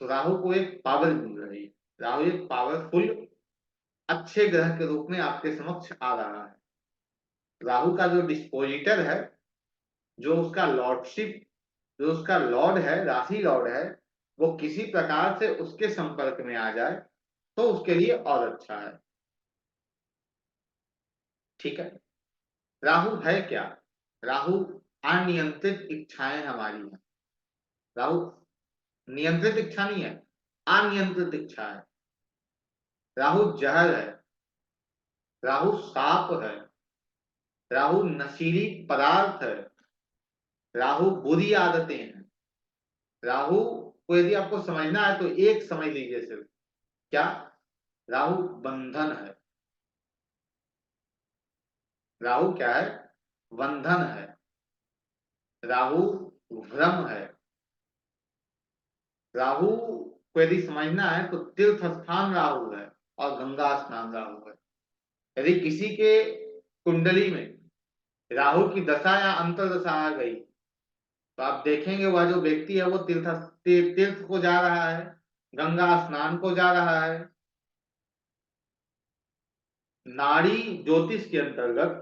तो राहु को एक पावर मिल रही है, राहु एक पावरफुल अच्छे ग्रह के रूप में आपके समक्ष आ रहा है। राहु का जो डिस्पोजिटर है, जो उसका लॉर्डशिप, जो उसका लॉर्ड है, राशि लॉर्ड है, वो किसी प्रकार से उसके संपर्क में आ जाए तो उसके लिए और अच्छा है। ठीक है। राहु है क्या, राहु अनियंत्रित इच्छाएं हमारी है, राहु नियंत्रित इच्छा नहीं है, अनियंत्रित इच्छा है। राहु जहर है, राहु साप है, राहु नशीली पदार्थ है, राहु बुरी आदतें हैं। राहु को यदि आपको समझना है तो एक समझ लीजिए सिर्फ, क्या, राहु बंधन है। राहु क्या है, बंधन है। राहु भ्रम है। राहु को यदि समझना है तो तीर्थ स्थान राहु है और गंगा स्नान राहु है। यदि किसी के कुंडली में राहु की दशा या अंतर्दशा आ गई, तो आप देखेंगे वह जो व्यक्ति है वो तीर्थ को जा रहा है, गंगा स्नान को जा रहा है। नाड़ी ज्योतिष के अंतर्गत,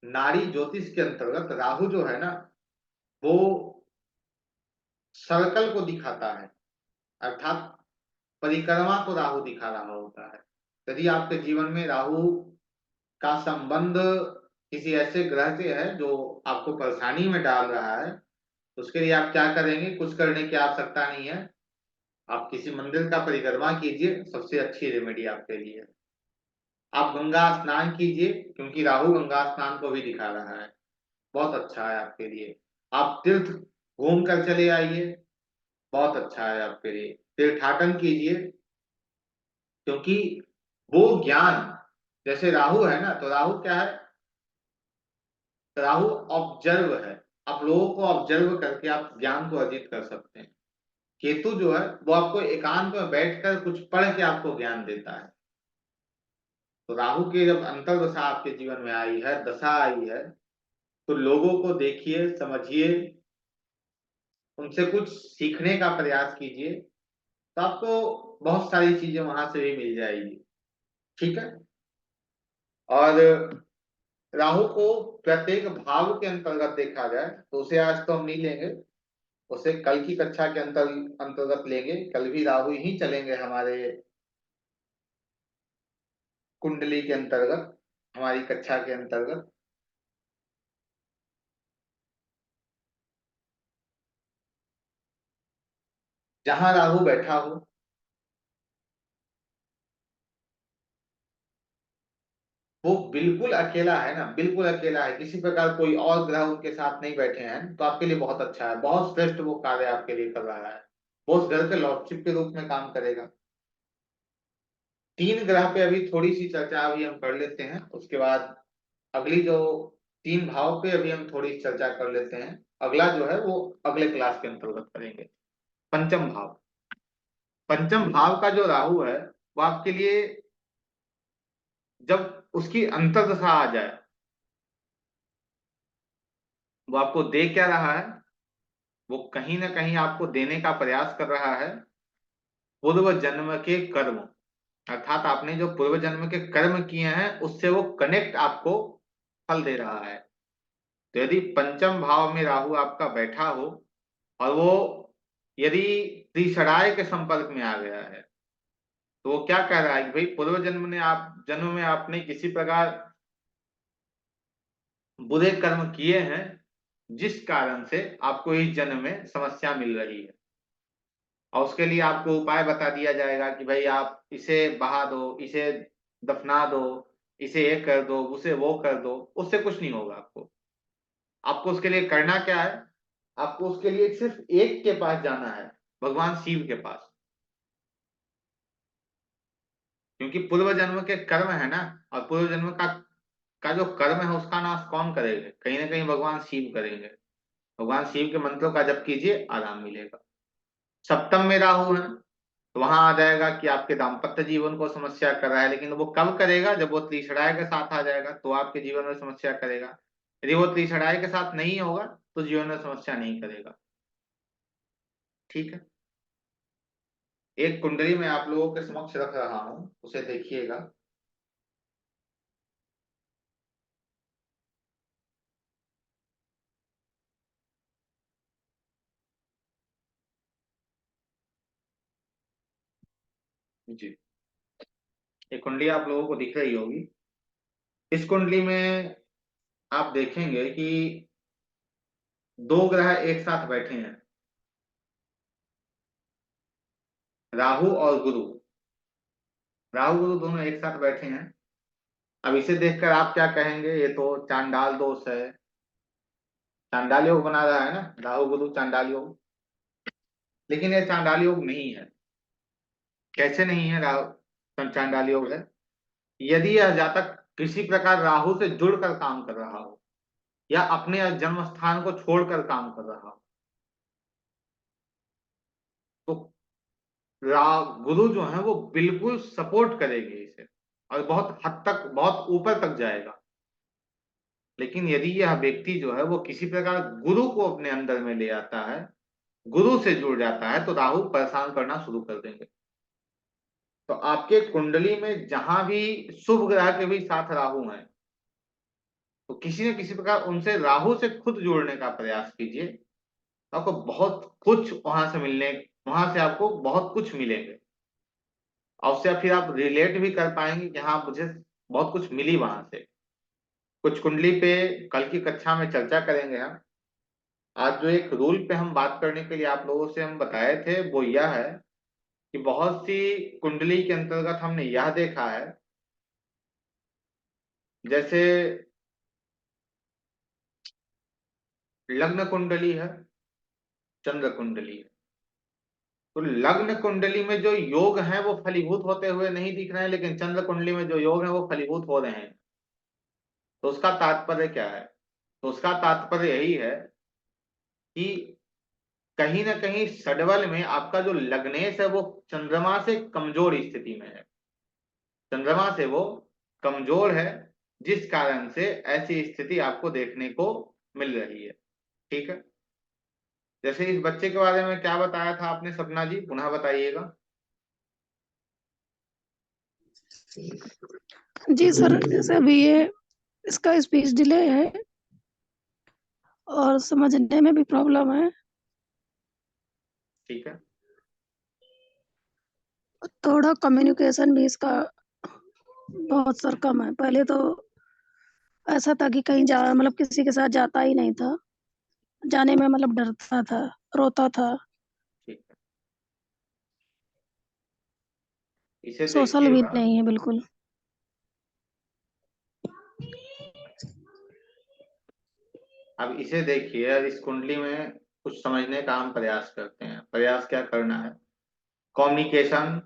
नाड़ी ज्योतिष के अंतर्गत राहु जो है ना, वो सर्कल को दिखाता है, अर्थात परिक्रमा को राहु दिखा रहा होता है। यदि आपके जीवन में राहु का संबंध किसी ऐसे ग्रह से है जो आपको परेशानी में डाल रहा है, तो उसके लिए आप क्या करेंगे, कुछ करने की आवश्यकता नहीं है, आप किसी मंदिर का परिक्रमा कीजिए, सबसे अच्छी रेमेडी आपके लिए है। आप गंगा स्नान कीजिए, क्योंकि राहु गंगा स्नान को भी दिखा रहा है, बहुत अच्छा है आपके लिए। आप तीर्थ घूम कर चले आइए, बहुत अच्छा है आपके लिए। तीर्थाटन कीजिए, क्योंकि वो ज्ञान, जैसे राहु है ना, तो राहु क्या है, राहु ऑब्जर्व है, आप लोगों को ऑब्जर्व करके आप ज्ञान को अर्जित कर सकते हैं। केतु जो है वो आपको एकांत में बैठकर कुछ पढ़ के आपको ज्ञान देता है। तो राहु की जब अंतर्दशा आपके जीवन में आई है, दशा आई है, तो लोगों को देखिए, समझिए, उनसे कुछ सीखने का प्रयास कीजिए, तो आपको बहुत सारी चीजें वहां से भी मिल जाएगी। ठीक है। और राहु को प्रत्येक भाव के अंतर्गत देखा जाए तो उसे आज तो हम नहीं लेंगे, उसे कल की कक्षा के अंतर्गत लेंगे। कल भी राहु ही चलेंगे हमारे कुंडली के अंतर्गत, हमारी कक्षा के अंतर्गत। जहां राहु बैठा हो, वो बिल्कुल अकेला है ना, बिल्कुल अकेला है, किसी प्रकार कोई और ग्रह उनके साथ नहीं बैठे हैं, तो आपके लिए बहुत अच्छा है, बहुत श्रेष्ठ वो कार्य आपके लिए कर रहा है, वो उस घर के लॉर्डशिप के रूप में काम करेगा। तीन ग्रह पे अभी थोड़ी सी चर्चा अभी हम कर लेते हैं, उसके बाद अगली जो तीन भाव पे अभी हम थोड़ी चर्चा कर लेते हैं। अगला जो है वो अगले क्लास के अंतर्गत करेंगे। पंचम भाव। पंचम भाव का जो राहु है वो आपके लिए जब उसकी अंतर्दशा आ जाए, वो आपको दे क्या रहा है? वो कहीं ना कहीं आपको देने का प्रयास कर रहा है पूर्व जन्म के कर्म। अर्थात आपने जो पूर्व जन्म के कर्म किए हैं उससे वो कनेक्ट आपको फल दे रहा है। तो यदि पंचम भाव में राहु आपका बैठा हो और वो यदि त्रिषणाय के संपर्क में आ गया है, तो वो क्या कह रहा है कि भाई पूर्व जन्म में आपने किसी प्रकार बुरे कर्म किए हैं, जिस कारण से आपको इस जन्म में समस्या मिल रही है। और उसके लिए आपको उपाय बता दिया जाएगा कि भाई आप इसे बहा दो, इसे दफना दो, इसे ये कर दो, उसे वो कर दो। उससे कुछ नहीं होगा। आपको आपको उसके लिए करना क्या है? आपको उसके लिए सिर्फ एक के पास जाना है, भगवान शिव के पास। क्योंकि पूर्व जन्म के कर्म है ना, और पूर्व जन्म का जो कर्म है उसका नाश कौन करेंगे? कहीं ना कहीं भगवान शिव करेंगे। भगवान शिव के मंत्रों का जप कीजिए, आराम मिलेगा। सप्तम में राहु है, तो वहां आ जाएगा कि आपके दाम्पत्य जीवन को समस्या कर रहा है, लेकिन वो कब करेगा? जब वो त्रिषणाय के साथ आ जाएगा तो आपके जीवन में समस्या करेगा। यदि वो त्रिषणाय के साथ नहीं होगा तो जीवन में समस्या नहीं करेगा। ठीक है। एक कुंडली में आप लोगों के समक्ष रख रहा हूं, उसे देखिएगा। जी, एक कुंडली आप लोगों को दिख रही होगी। इस कुंडली में आप देखेंगे कि दो ग्रह एक साथ बैठे हैं, राहु और गुरु। राहु गुरु दोनों एक साथ बैठे हैं। अब इसे देखकर आप क्या कहेंगे? ये तो चांडाल दोष है, चांडाल योग बना रहा है ना राहु गुरु, चांडाल योग। लेकिन ये चांडाल योग नहीं है। कैसे नहीं है? राहु चांडाल योग है यदि यह जातक किसी प्रकार राहु से जुड़कर काम कर रहा हो, या अपने जन्म स्थान को छोड़कर काम कर रहा हो। तो गुरु जो है वो बिल्कुल सपोर्ट करेंगे इसे, और बहुत हद तक, बहुत ऊपर तक जाएगा। लेकिन यदि यह व्यक्ति जो है वो किसी प्रकार गुरु को अपने अंदर में ले आता है, गुरु से जुड़ जाता है, तो राहु परेशान करना शुरू कर देंगे। तो आपके कुंडली में जहां भी शुभ ग्रह के भी साथ राहु हैं, तो किसी न किसी प्रकार उनसे राहु से खुद जोड़ने का प्रयास कीजिए। तो आपको बहुत कुछ वहां से आपको बहुत कुछ मिलेंगे। और उससे फिर आप रिलेट भी कर पाएंगे कि हाँ, मुझे बहुत कुछ मिली वहां से। कुछ कुंडली पे कल की कक्षा में चर्चा करेंगे हम। आज जो एक रूल पे हम बात करने के लिए आप लोगों से हम बताए थे वो यह है कि बहुत सी कुंडली के अंतर्गत हमने यह देखा है, जैसे लग्न कुंडली है, चंद्र कुंडली है। तो लग्न कुंडली में जो योग हैं वो फलीभूत होते हुए नहीं दिख रहे हैं, लेकिन चंद्र कुंडली में जो योग हैं वो फलीभूत हो रहे हैं। तो उसका तात्पर्य क्या है? तो उसका तात्पर्य यही है कि कहीं ना कहीं षडबल में आपका जो लग्नेश है वो चंद्रमा से कमजोर स्थिति में है। चंद्रमा से वो कमजोर है, जिस कारण से ऐसी स्थिति आपको देखने को मिल रही है। ठीक है। जैसे इस बच्चे के बारे में क्या बताया था आपने सपना जी, पुनः बताइएगा। जी सर, जैसे अभी ये इसका स्पीच डिले है और समझने में भी प्रॉब्लम है। ठीक है। थोड़ा कम्युनिकेशन भी इसका बहुत सर कम है। पहले तो ऐसा था कि कहीं जा मतलब किसी के साथ जाता ही नहीं था, जाने में मतलब डरता था, रोता था, ठीक है, इसे सोशल भी देखिएगा। नहीं है बिल्कुल। अब इसे देखिए और इस कुंडली में कुछ समझने का हम प्रयास करते हैं। प्रयास क्या करना है? कम्युनिकेशन,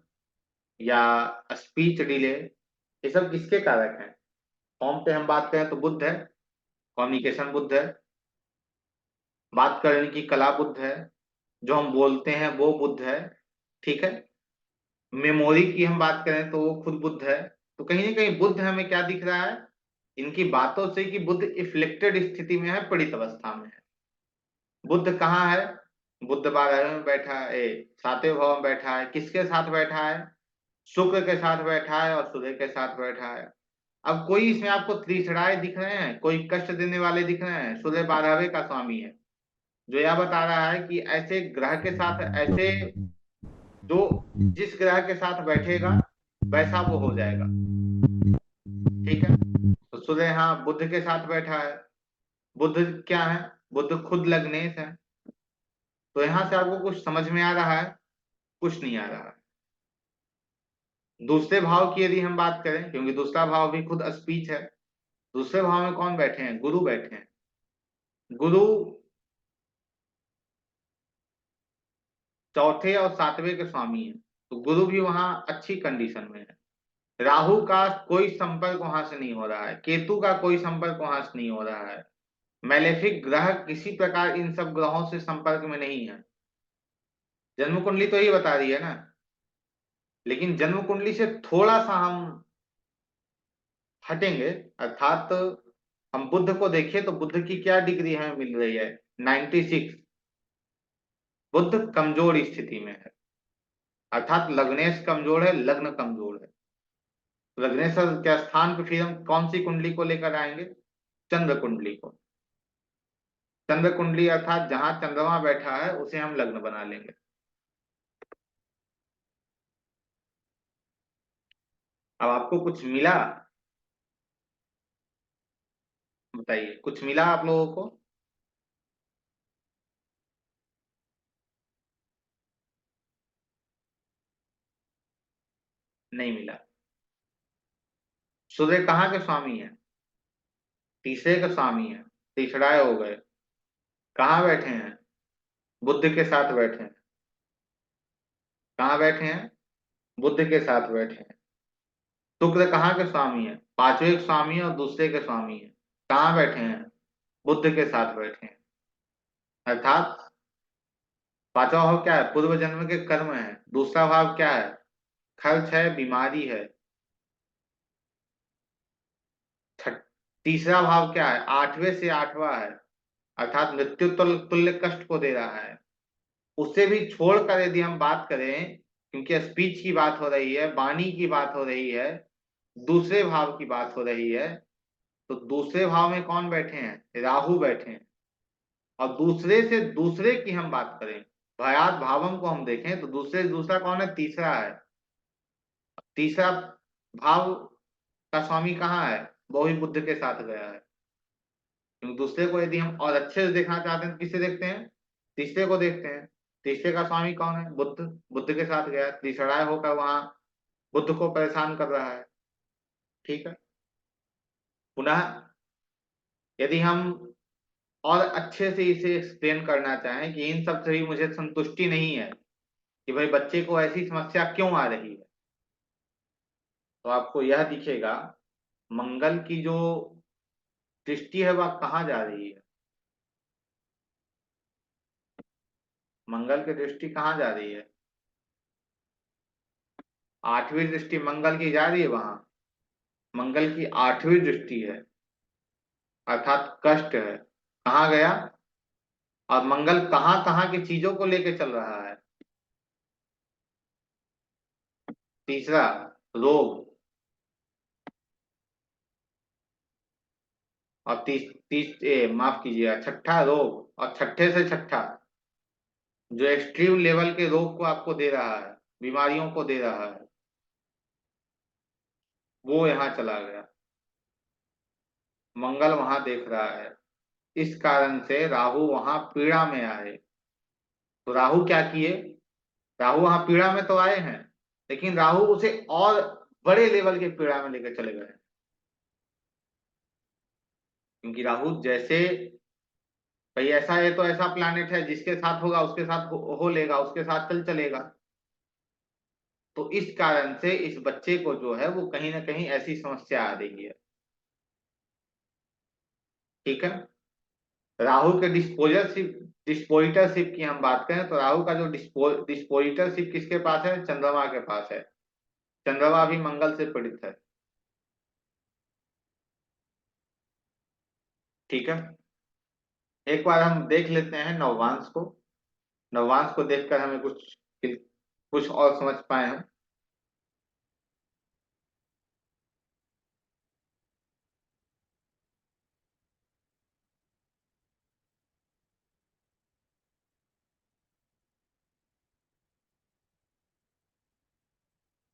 या स्पीच डिले, ये सब किसके कारक हैं? फॉर्म पे हम बात करें तो बुद्ध है, कम्युनिकेशन बुद्ध है, बात करने की कला बुद्ध है, जो हम बोलते हैं वो बुद्ध है, ठीक है। मेमोरी की हम बात करें तो वो खुद बुद्ध है। तो कहीं ना कहीं बुद्ध हमें क्या दिख रहा है इनकी बातों से कि बुद्ध इफ्लिक्टेड स्थिति में है, पीड़ित अवस्था में है। बुद्ध कहाँ है? बुद्ध 12वें में बैठा है, 7वें भाव में बैठा है। किसके साथ बैठा है? शुक्र के साथ बैठा है और सूर्य के साथ बैठा है। अब कोई इसमें आपको त्रिसराय दिख रहे हैं, कोई कष्ट देने वाले दिख रहे हैं? सूर्य 12वें का स्वामी है, जो यह बता रहा है कि ऐसे ग्रह के साथ, ऐसे जो जिस ग्रह के साथ बैठेगा वैसा वो हो जाएगा, ठीक है। तो सूर्य यहाँ बुध के साथ बैठा है। बुध क्या है? बुध खुद लग्नेश है। तो यहां से आपको कुछ समझ में आ रहा है? कुछ नहीं आ रहा है। दूसरे भाव की यदि हम बात करें, क्योंकि दूसरा भाव भी खुद स्पीच है, दूसरे भाव में कौन बैठे हैं? गुरु बैठे हैं। गुरु चौथे और 7वें के स्वामी है, तो गुरु भी वहां अच्छी कंडीशन में है। राहु का कोई संपर्क वहां से नहीं हो रहा है, केतु का कोई संपर्क वहां से नहीं हो रहा है। मैलेफिक ग्रह किसी प्रकार इन सब ग्रहों से संपर्क में नहीं है। जन्म कुंडली तो ये बता रही है ना, लेकिन जन्म कुंडली से थोड़ा सा हम हटेंगे, अर्थात हम बुद्ध को देखें तो बुद्ध की क्या डिग्री हमें मिल रही है? 96। बुद्ध कमजोर स्थिति में है, अर्थात लग्नेश कमजोर है, लग्न कमजोर है। लग्नेश के स्थान पर फिर हम कौन सी कुंडली को लेकर आएंगे? चंद्र कुंडली को। चंद्र कुंडली अर्थात जहां चंद्रमा बैठा है उसे हम लग्न बना लेंगे। अब आपको कुछ मिला? बताइए, कुछ मिला आप लोगों को? नहीं मिला। सूर्य कहाँ के स्वामी है? तीसरे के स्वामी है। तीसराए हो गए। कहाँ बैठे हैं? बुद्ध के साथ बैठे हैं। कहाँ बैठे हैं? बुद्ध के साथ बैठे हैं। शुक्र कहाँ के स्वामी है? पांचवें के स्वामी है और दूसरे के स्वामी है। कहाँ बैठे हैं? बुद्ध के साथ बैठे हैं। अर्थात पांचवा भाव क्या है? पूर्व जन्म के कर्म है। दूसरा भाव क्या है? खर्च है, बीमारी है। छठ तीसरा भाव क्या है? 8वें से 8वां है, अर्थात मृत्यु तुल्य कष्ट को दे रहा है। उससे भी छोड़कर यदि हम बात करें, क्योंकि स्पीच की बात हो रही है, वाणी की बात हो रही है, दूसरे भाव की बात हो रही है, तो दूसरे भाव में कौन बैठे हैं? राहु बैठे हैं। और दूसरे से दूसरे की हम बात करें, भयात भावम को हम देखें तो दूसरा कौन है? तीसरा है। तीसरा भाव का स्वामी कहाँ है? वो भी बुद्ध के साथ गया है। क्योंकि दूसरे को यदि हम और अच्छे से देखना चाहते हैं तो किसे देखते हैं? तीसरे को देखते हैं। तीसरे का स्वामी कौन है? बुद्ध। बुद्ध के साथ गया, तीसरा होकर वहां बुद्ध को परेशान कर रहा है, ठीक है। पुनः यदि हम और अच्छे से इसे एक्सप्लेन करना चाहें कि इन सब से भी मुझे संतुष्टि नहीं है कि भाई बच्चे को ऐसी समस्या क्यों आ रही है, तो आपको यह दिखेगा मंगल की जो दृष्टि है वह कहाँ जा रही है? मंगल की दृष्टि कहाँ जा रही है? 8वीं दृष्टि मंगल की जा रही है वहां। मंगल की 8वीं दृष्टि है, अर्थात कष्ट है। कहाँ गया? और मंगल कहाँ कहाँ की चीजों को लेके चल रहा है? तीसरा, रोग। और माफ कीजिएगा, छठा रोग। और छठे से छठा जो एक्सट्रीम लेवल के रोग को आपको दे रहा है, बीमारियों को दे रहा है, वो यहां चला गया। मंगल वहां देख रहा है। इस कारण से राहु वहां पीड़ा में आए। तो राहु क्या किए? राहु वहां पीड़ा में तो आए हैं, लेकिन राहु उसे और बड़े लेवल के पीड़ा में लेकर चले गए। क्योंकि राहु जैसे भाई ऐसा है, तो ऐसा प्लैनेट है जिसके साथ होगा उसके साथ हो लेगा, उसके साथ चल चलेगा। तो इस कारण से इस बच्चे को जो है वो कहीं ना कहीं ऐसी समस्या आ रही है। ठीक है। राहु के डिस्पोजिटरशिप की हम बात करें तो राहु का जो डिस्पोजिटरशिप किसके पास है? चंद्रमा के पास है। चंद्रमा भी मंगल से पीड़ित है। ठीक है। एक बार हम देख लेते हैं नववांश को। नववांश को देखकर हमें कुछ और समझ पाए हम।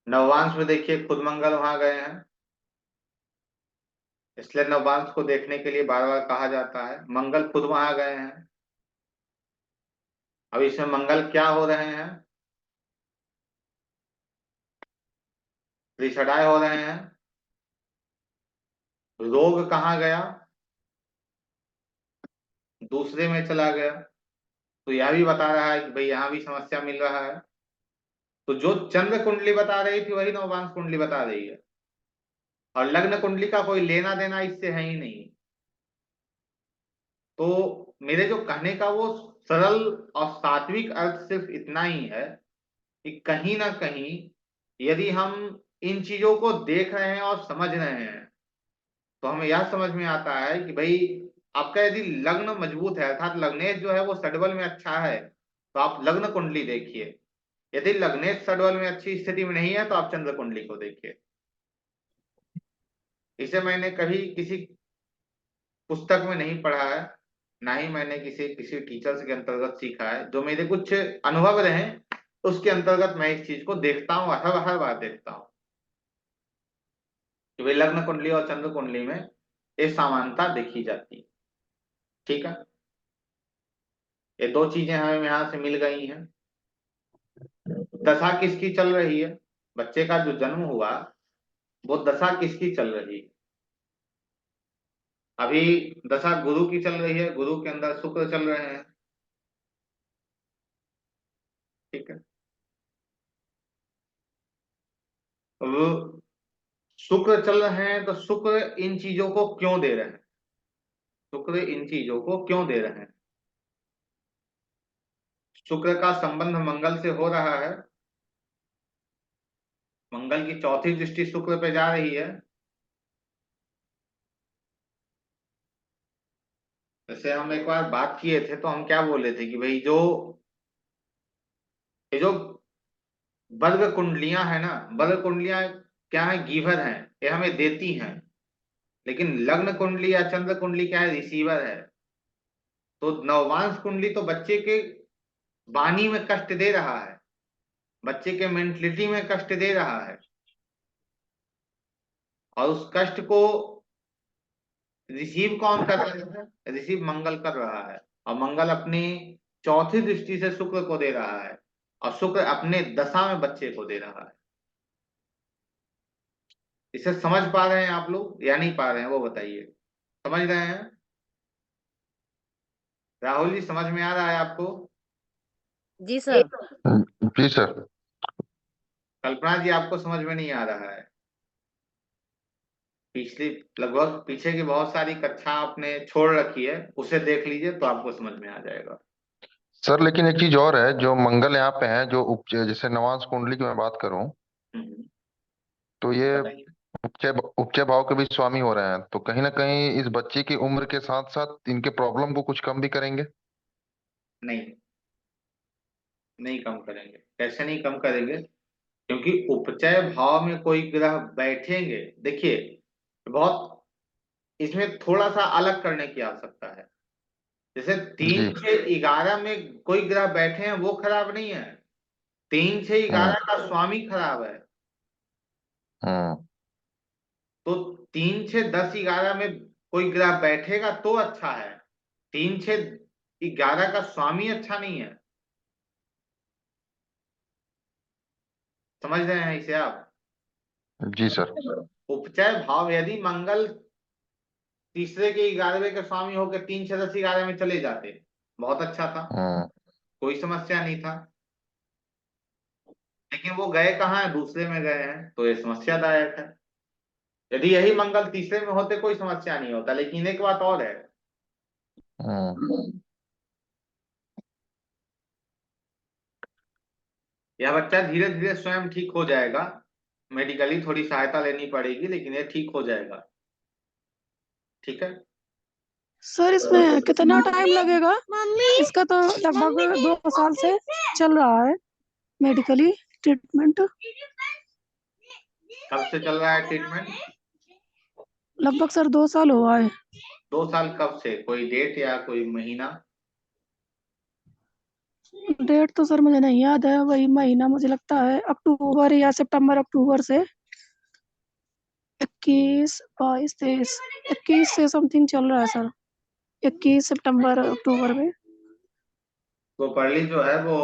नववांश में देखिए खुद मंगल वहां गए हैं, इसलिए नववांश को देखने के लिए बार बार कहा जाता है। मंगल खुद वहां गए हैं। अब इसमें मंगल क्या हो रहे हैं? त्रिषडाय हो रहे हैं। रोग कहाँ गया? दूसरे में चला गया। तो यह भी बता रहा है कि भाई यहां भी समस्या मिल रहा है। तो जो चंद्र कुंडली बता रही थी वही नववांश कुंडली बता रही है, और लग्न कुंडली का कोई लेना देना इससे है ही नहीं। तो मेरे जो कहने का वो सरल और सात्विक अर्थ सिर्फ इतना ही है कि कहीं ना कहीं यदि हम इन चीजों को देख रहे हैं और समझ रहे हैं तो हमें यह समझ में आता है कि भाई आपका यदि लग्न मजबूत है अर्थात लग्नेश जो है वो षडबल में अच्छा है तो आप लग्न कुंडली देखिए। यदि लग्नेश षडबल में अच्छी स्थिति में नहीं है तो आप चंद्र कुंडली को देखिए। इसे मैंने कभी किसी पुस्तक में नहीं पढ़ा है, ना ही मैंने किसी किसी टीचर्स के अंतर्गत सीखा है। जो मेरे कुछ अनुभव रहे उसके अंतर्गत मैं इस चीज को देखता हूँ, हर बार देखता हूँ कि भाई लग्न कुंडली और चंद्र कुंडली में ये समानता देखी जाती है। ठीक है। ये दो चीजें हमें यहां से मिल गई हैं। दशा किसकी चल रही है? बच्चे का जो जन्म हुआ वो दशा किसकी चल रही है? अभी दशा गुरु की चल रही है, गुरु के अंदर शुक्र चल रहे हैं। ठीक है। अब शुक्र चल रहे हैं तो शुक्र इन चीजों को क्यों दे रहे हैं? शुक्र इन चीजों को क्यों दे रहे हैं? शुक्र का संबंध मंगल से हो रहा है। मंगल की चौथी दृष्टि शुक्र पे जा रही है। जैसे हम एक बार बात किए थे तो हम क्या बोले थे कि भाई जो ये जो वर्ग कुंडलियां है ना, वर्ग कुंडलियां क्या है? गिवर हैं, ये हमें देती हैं। लेकिन लग्न कुंडली या चंद्र कुंडली क्या है? रिसीवर है। तो नववांश कुंडली तो बच्चे के वाणी में कष्ट दे रहा है, बच्चे के मेंटलिटी में कष्ट दे रहा है, और उस कष्ट को रिसीव कौन कर रहा है? रिसीव मंगल कर रहा है। और मंगल अपनी चौथी दृष्टि से शुक्र को दे रहा है, और शुक्र अपने दशा में बच्चे को दे रहा है। इसे समझ पा रहे हैं आप लोग या नहीं पा रहे हैं वो बताइए। समझ रहे हैं? राहुल जी समझ में आ रहा है आपको? जी सर। जी सर। कल्पना जी आपको समझ में नहीं आ रहा है? पिछली लगभग पीछे की बहुत सारी कक्षा आपने छोड़ रखी है, उसे देख लीजिए तो आपको समझ में आ जाएगा। सर लेकिन एक चीज और है, जो मंगल यहाँ पे है, जो जैसे नवांश कुंडली की मैं बात करूं हम्म, तो ये बताइए। उपचय उपचय भाव के भी स्वामी हो रहे हैं, तो कहीं ना कहीं इस बच्चे की उम्र के साथ साथ इनके प्रॉब्लम को कुछ कम भी करेंगे। नहीं, नहीं कम करेंगे। कैसे नहीं कम करेंगे? क्योंकि उपचय भाव में कोई ग्रह बैठेंगे। देखिए बहुत इसमें थोड़ा सा अलग करने की आवश्यकता है। जैसे जी। 3 6 11 में कोई ग्रह बैठे हैं वो खराब नहीं है, 3 6 11 हम्म। का स्वामी खराब है। हम्म। तो 3 6 10 11 में कोई ग्रह बैठेगा तो अच्छा है, 3 6 11 का स्वामी अच्छा नहीं है। समझ रहे हैं इसे आप? जी सर। उपचय भाव यदि मंगल तीसरे के 11वें के स्वामी होकर 3 6 10 11 में चले जाते बहुत अच्छा था, हम्म। कोई समस्या नहीं था। लेकिन वो गए कहाँ है, दूसरे में गए हैं, तो ये समस्यादायक है। यदि यही मंगल तीसरे में होते कोई समस्या नहीं होता, लेकिन एक बात और है, हम्म। यह बच्चा धीरे धीरे स्वयं ठीक हो जाएगा। मेडिकली थोड़ी सहायता लेनी पड़ेगी, लेकिन ये ठीक हो जाएगा। ठीक है। सर इसमें कितना टाइम लगेगा? इसका तो लगभग 2 साल से चल रहा है मेडिकली ट्रीटमेंट। कब से चल रहा है ट्रीटमेंट? लगभग सर 2 साल हुआ है। 2 साल कब से, कोई डेट या कोई महीना? डेट तो सर मुझे नहीं याद है, वही महीना मुझे लगता है अक्टूबर या सितंबर अक्टूबर से। 21 22 23 21 से समथिंग चल रहा है सर। 21 सितंबर अक्टूबर में। तो परली जो है वो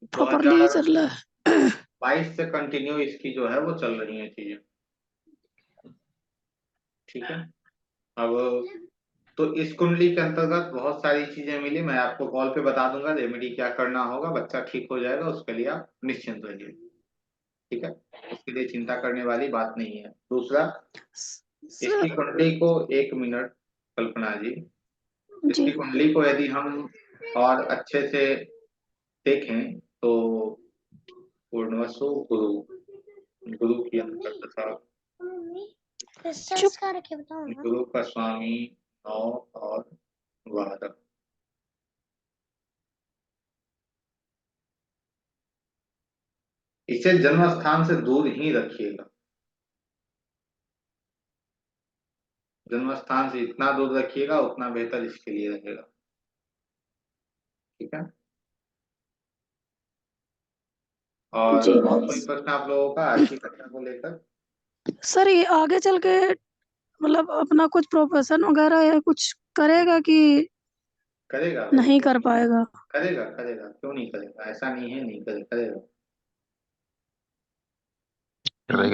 दो प्रॉपरली हजार चल रहा है। बाईस से कंटिन्यू इसकी जो है वो चल रही है चीजें। ठीक है। अब तो इस कुंडली के अंतर्गत बहुत सारी चीजें मिली, मैं आपको कॉल पे बता दूंगा रेमेडी क्या करना होगा, बच्चा ठीक हो जाएगा, उसके लिए आप निश्चिंत रहिए। ठीक है, उसके लिए चिंता करने वाली बात नहीं है। दूसरा, इसकी सर कुंडली को, 1 मिनट कल्पना जी, जी इसकी कुंडली को यदि हम और अच्छे से देखें तो पूर्णवसु गुरु, गुरु की अंतर्दशा, चुप। गुरु का स्वामी 9 और 12, इसे जन्म स्थान से दूर ही रखिएगा। जन्म स्थान से इतना दूर रखिएगा उतना बेहतर इसके लिए रहेगा। ठीक है। और जी कोई प्रश्न आप लोगों का आज की कक्षा को लेकर? सर, ये आगे चल के मतलब अपना कुछ प्रोफेशन वगैरह या कुछ करेगा कि करेगा, नहीं कर पाएगा? करेगा करेगा, क्यों नहीं करेगा, ऐसा नहीं है नहीं करेगा। रहेगा।